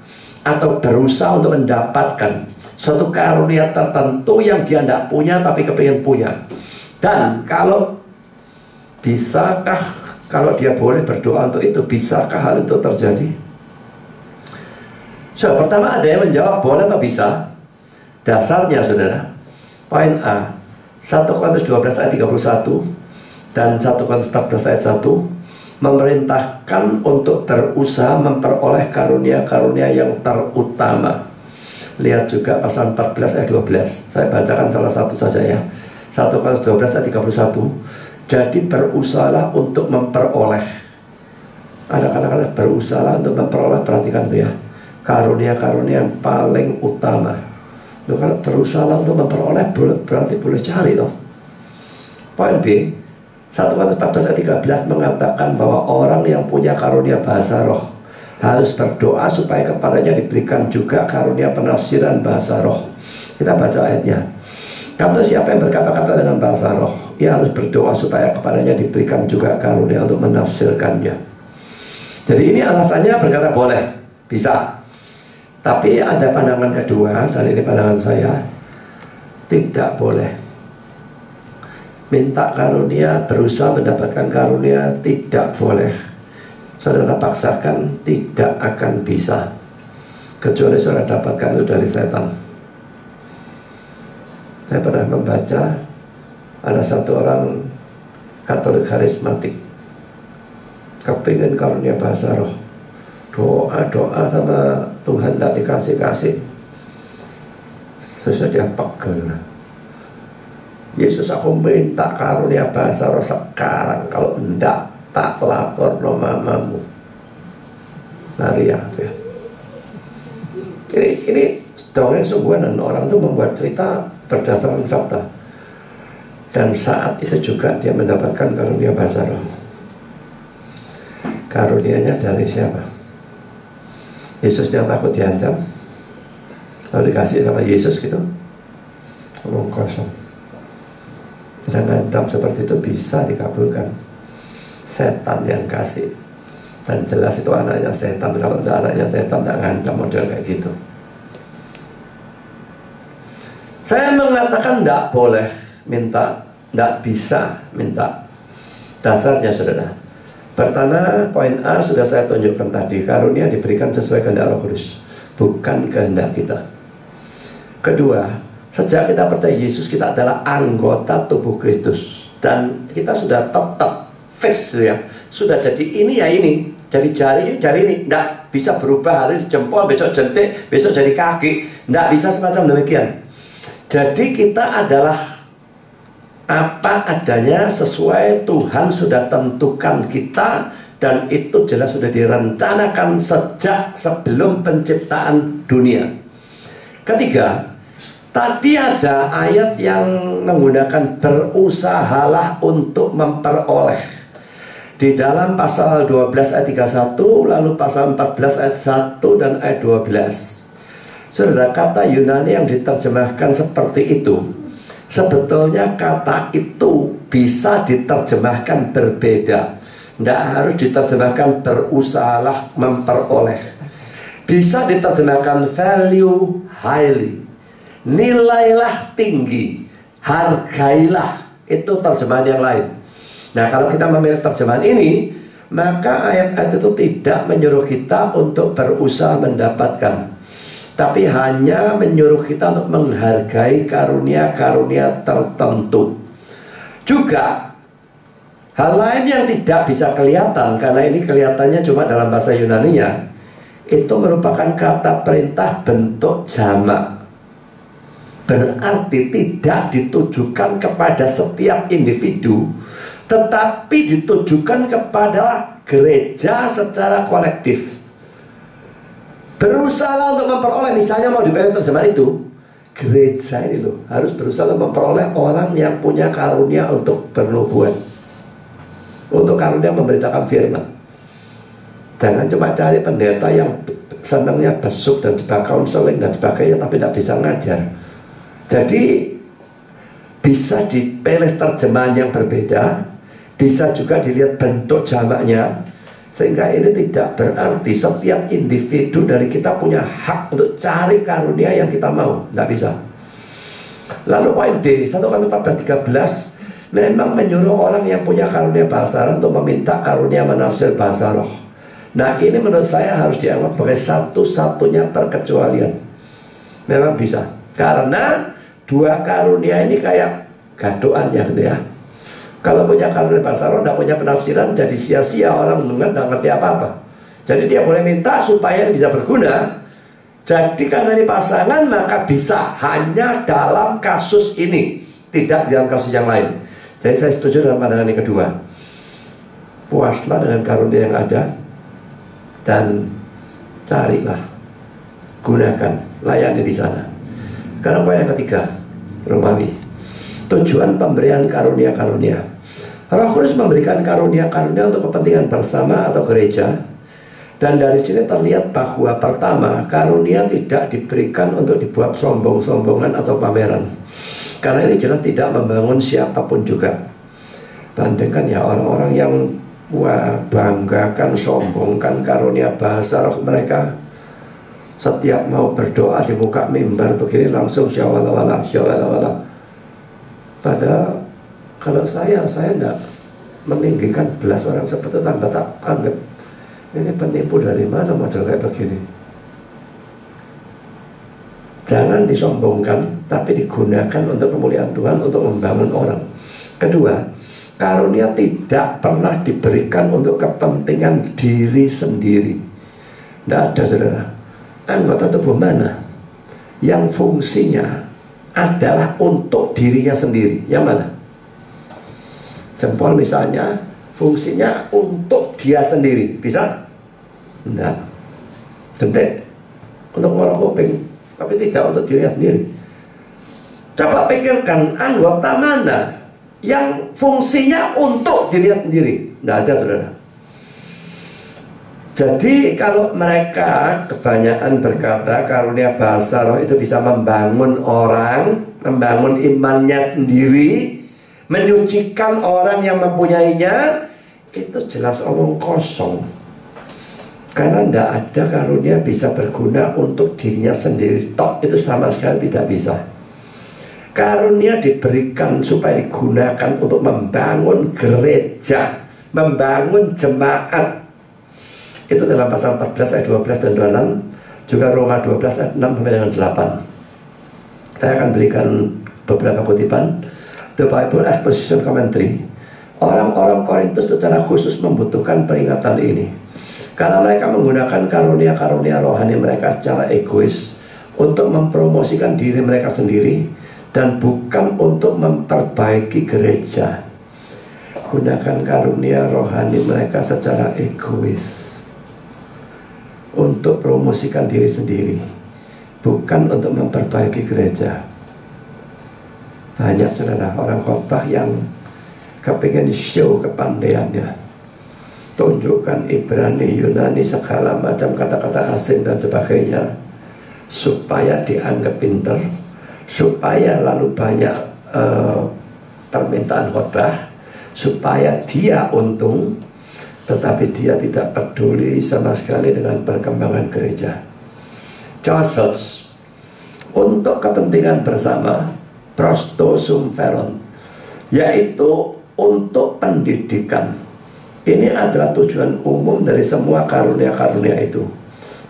atau berusaha untuk mendapatkan suatu karunia tertentu yang dia tidak punya tapi kepingin punya? Dan kalau bisakah, kalau dia boleh berdoa untuk itu, bisakah hal itu terjadi? So, pertama ada yang menjawab boleh atau bisa. Dasarnya saudara, poin A, 1 Korintus 12 ayat 31 dan 1 Korintus 14 ayat 1 memerintahkan untuk berusaha memperoleh karunia-karunia yang terutama. Lihat juga pasal 14 ayat 12. Saya bacakan salah satu saja ya. 1 Korintus 12 ayat 31. Jadi berusahalah untuk memperoleh. Ada kata-kata berusaha untuk memperoleh, perhatikan itu ya. Karunia-karunia yang paling utama. Loh, kalau berusaha untuk memperoleh berarti boleh cari loh. Poin B, 1 1 Korintus 14 ayat 13 mengatakan bahwa orang yang punya karunia bahasa roh harus berdoa supaya kepadanya diberikan juga karunia penafsiran bahasa roh. Kita baca ayatnya. Kamu siapa yang berkata-kata dengan bahasa roh, ia harus berdoa supaya kepadanya diberikan juga karunia untuk menafsirkannya. Jadi ini alasannya berkata boleh, bisa. Tapi ada pandangan kedua, dan ini pandangan saya, tidak boleh. Minta karunia, berusaha mendapatkan karunia, tidak boleh. Saudara paksakan, tidak akan bisa, kecuali saudara dapatkan itu dari setan. Saya pernah membaca ada satu orang Katolik karismatik kepingin karunia bahasa roh, doa sama Tuhan tidak dikasih-kasih. Terus dia pegel, Yesus aku minta karunia bahasa roh sekarang, kalau enggak tak lapor no mamamu. Lari ya. Ini dongeng sungguhan, orang itu membuat cerita berdasarkan fakta. Dan saat itu juga dia mendapatkan karunia bahasa roh. Karunianya dari siapa? Yesus yang takut diancam, lalu dikasih sama Yesus gitu, omong kosong. Dan ngancam seperti itu bisa dikabulkan. Setan yang kasih. Dan jelas itu anaknya setan. Kalau tidak anaknya setan, tidak ngancam model kayak gitu. Saya mengatakan tidak boleh minta, tidak bisa minta. Dasarnya saudara, pertama, poin A sudah saya tunjukkan tadi. Karunia diberikan sesuai kehendak Roh Kudus, bukan kehendak kita. Kedua, sejak kita percaya Yesus, kita adalah anggota tubuh Kristus. Dan kita sudah tetap fix ya. Sudah jadi ini ya ini. Jadi jari ini. Tidak bisa berubah, hari jempol, besok jentik, besok jadi kaki. Tidak bisa semacam demikian. Jadi kita adalah apa adanya sesuai Tuhan sudah tentukan kita. Dan itu jelas sudah direncanakan sejak sebelum penciptaan dunia. Ketiga, tadi ada ayat yang menggunakan berusahalah untuk memperoleh. Di dalam pasal 12 ayat 31, lalu pasal 14 ayat 1 dan ayat 12. Saudara, kata Yunani yang diterjemahkan seperti itu, sebetulnya kata itu bisa diterjemahkan berbeda. Tidak harus diterjemahkan berusahalah memperoleh. Bisa diterjemahkan value highly, nilailah tinggi, hargailah. Itu terjemahan yang lain. Nah, kalau kita memilih terjemahan ini, maka ayat-ayat itu tidak menyuruh kita untuk berusaha mendapatkan, tapi hanya menyuruh kita untuk menghargai karunia-karunia tertentu. Juga hal lain yang tidak bisa kelihatan, karena ini kelihatannya cuma dalam bahasa Yunani-nya, itu merupakan kata perintah bentuk jamak. Berarti tidak ditujukan kepada setiap individu, tetapi ditujukan kepada gereja secara kolektif. Berusaha untuk memperoleh, misalnya mau dipilih terjemahan itu, gereja ini loh harus berusaha memperoleh orang yang punya karunia untuk bernubuat, untuk karunia memberitakan firman. Jangan cuma cari pendeta yang senangnya besuk dan sebagainya, konseling dan sebagainya, tapi tidak bisa ngajar. Jadi bisa dipilih terjemahan yang berbeda, bisa juga dilihat bentuk jamaknya, sehingga ini tidak berarti setiap individu dari kita punya hak untuk cari karunia yang kita mau. Tidak bisa. Lalu poin D, 1 Korintus 14:13, memang menyuruh orang yang punya karunia bahasa roh untuk meminta karunia menafsir bahasa roh. Nah, ini menurut saya harus dianggap sebagai satu-satunya perkecualian. Memang bisa, karena dua karunia ini kayak gaduannya gitu ya. Kalau punya karunia bahasa roh, tidak punya penafsiran, jadi sia-sia, orang mendengar tidak ngerti apa-apa. Jadi dia boleh minta supaya bisa berguna. Jadi karena ini pasangan, maka bisa hanya dalam kasus ini, tidak dalam kasus yang lain. Jadi saya setuju dengan pandangan yang kedua. Puaslah dengan karunia yang ada, dan carilah, gunakan, layani di sana. Sekarang poin yang ketiga, Romawi. Tujuan pemberian karunia-karunia. Roh Kudus memberikan karunia-karunia untuk kepentingan bersama atau gereja. Dan dari sini terlihat bahwa pertama, karunia tidak diberikan untuk dibuat sombong-sombongan atau pameran. Karena ini jelas tidak membangun siapapun juga. Bandingkan ya orang-orang yang banggakan, sombongkan karunia bahasa roh mereka. Setiap mau berdoa di muka mimbar begini langsung syawala-wala, syawala-wala. Padahal kalau saya tidak meninggikan belas orang seperti tambah tak anggap ini penipu dari mana model kayak begini. Jangan disombongkan, tapi digunakan untuk kemuliaan Tuhan, untuk membangun orang. Kedua, karunia tidak pernah diberikan untuk kepentingan diri sendiri. Tidak ada, saudara. Anggota tubuh mana yang fungsinya adalah untuk dirinya sendiri? Yang mana? Jempol misalnya, fungsinya untuk dia sendiri. Bisa? Tidak. Jentik untuk ngorok kuping, tapi tidak untuk dirinya sendiri. Coba pikirkan anggota mana yang fungsinya untuk dirinya sendiri. Tidak ada, saudara. Jadi kalau mereka kebanyakan berkata karunia bahasa roh itu bisa membangun orang, membangun imannya sendiri, menyucikan orang yang mempunyainya, itu jelas omong kosong. Karena tidak ada karunia bisa berguna untuk dirinya sendiri. Tok, itu sama sekali tidak bisa. Karunia diberikan supaya digunakan untuk membangun gereja, membangun jemaat. Itu dalam pasal 14 ayat 12 dan 26, juga Roma 12 ayat 6 sampai dengan 8. Saya akan berikan beberapa kutipan. The Bible Exposition Commentary. Orang-orang Korintus secara khusus membutuhkan peringatan ini, karena mereka menggunakan karunia-karunia rohani mereka secara egois untuk mempromosikan diri mereka sendiri dan bukan untuk memperbaiki gereja. Gunakan karunia rohani mereka secara egois untuk promosikan diri sendiri, bukan untuk memperbaiki gereja. Banyak, saudara, orang khotbah yang kepingin show kepandaiannya, tunjukkan Ibrani, Yunani, segala macam kata-kata asing dan sebagainya, supaya dianggap pinter, supaya lalu banyak permintaan khotbah, supaya dia untung, tetapi dia tidak peduli sama sekali dengan perkembangan gereja. Charles, untuk kepentingan bersama, prosto sum veron, yaitu untuk pendidikan. Ini adalah tujuan umum dari semua karunia-karunia itu.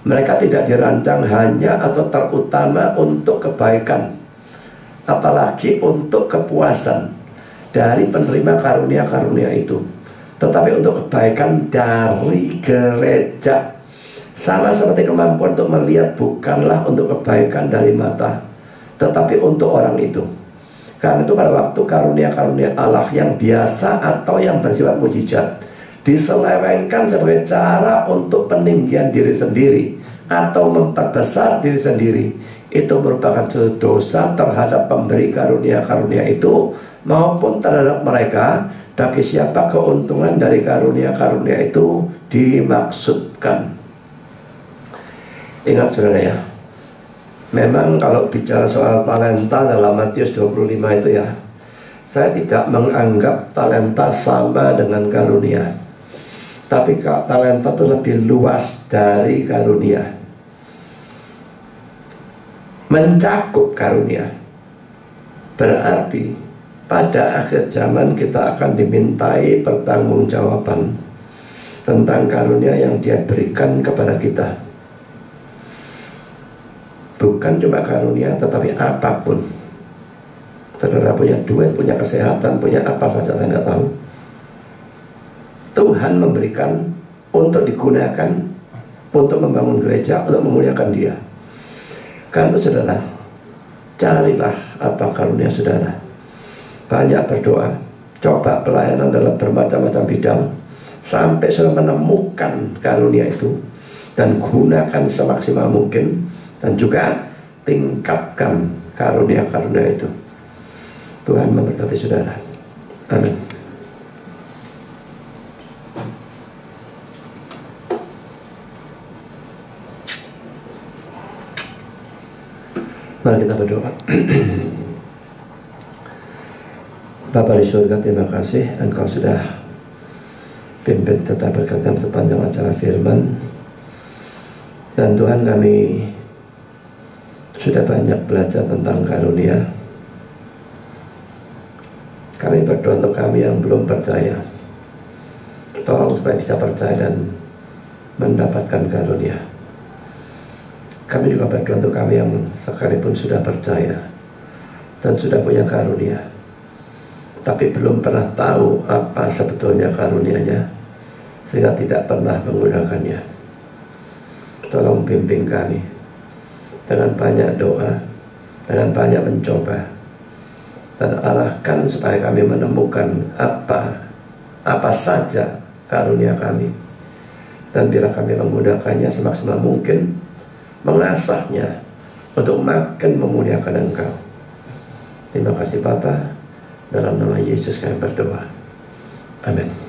Mereka tidak dirancang hanya atau terutama untuk kebaikan, apalagi untuk kepuasan dari penerima karunia-karunia itu, tetapi untuk kebaikan dari gereja. Sama seperti kemampuan untuk melihat bukanlah untuk kebaikan dari mata, tetapi untuk orang itu. Karena itu pada waktu karunia-karunia Allah yang biasa atau yang bersifat mujizat diselewengkan sebagai cara untuk peninggian diri sendiri atau memperbesar diri sendiri, itu merupakan suatu dosa terhadap pemberi karunia-karunia itu maupun terhadap mereka, bagi siapa keuntungan dari karunia-karunia itu dimaksudkan. Ingat, saudara, ya, memang kalau bicara soal talenta dalam Matius 25 itu ya, saya tidak menganggap talenta sama dengan karunia. Tapi talenta itu lebih luas dari karunia, mencakup karunia. Berarti pada akhir zaman kita akan dimintai pertanggungjawaban tentang karunia yang Dia berikan kepada kita. Bukan cuma karunia, tetapi apapun. Saudara punya duit, punya kesehatan, punya apa saja, saya nggak tahu, Tuhan memberikan untuk digunakan untuk membangun gereja, untuk memuliakan Dia. Karena itu, saudara, carilah apa karunia saudara. Banyak berdoa, coba pelayanan dalam bermacam-macam bidang, sampai sudah menemukan karunia itu, dan gunakan semaksimal mungkin, dan juga tingkatkan karunia-karunia itu. Tuhan memberkati saudara. Amin. Mari kita berdoa. Bapa di surga, terima kasih Engkau sudah pimpin serta berkatan sepanjang acara firman. Dan Tuhan, kami sudah banyak belajar tentang karunia. Kami berdoa untuk kami yang belum percaya, tolong supaya bisa percaya dan mendapatkan karunia. Kami juga berdoa untuk kami yang sekalipun sudah percaya dan sudah punya karunia, tapi belum pernah tahu apa sebetulnya karunia-Nya, sehingga tidak pernah menggunakannya. Tolong bimbing kami dengan banyak doa, dengan banyak mencoba, dan arahkan supaya kami menemukan apa saja karunia kami. Dan bila kami menggunakannya semaksimal mungkin, mengasahnya untuk makin memuliakan Engkau. Terima kasih Bapa, dalam nama Yesus kami berdoa. Amin.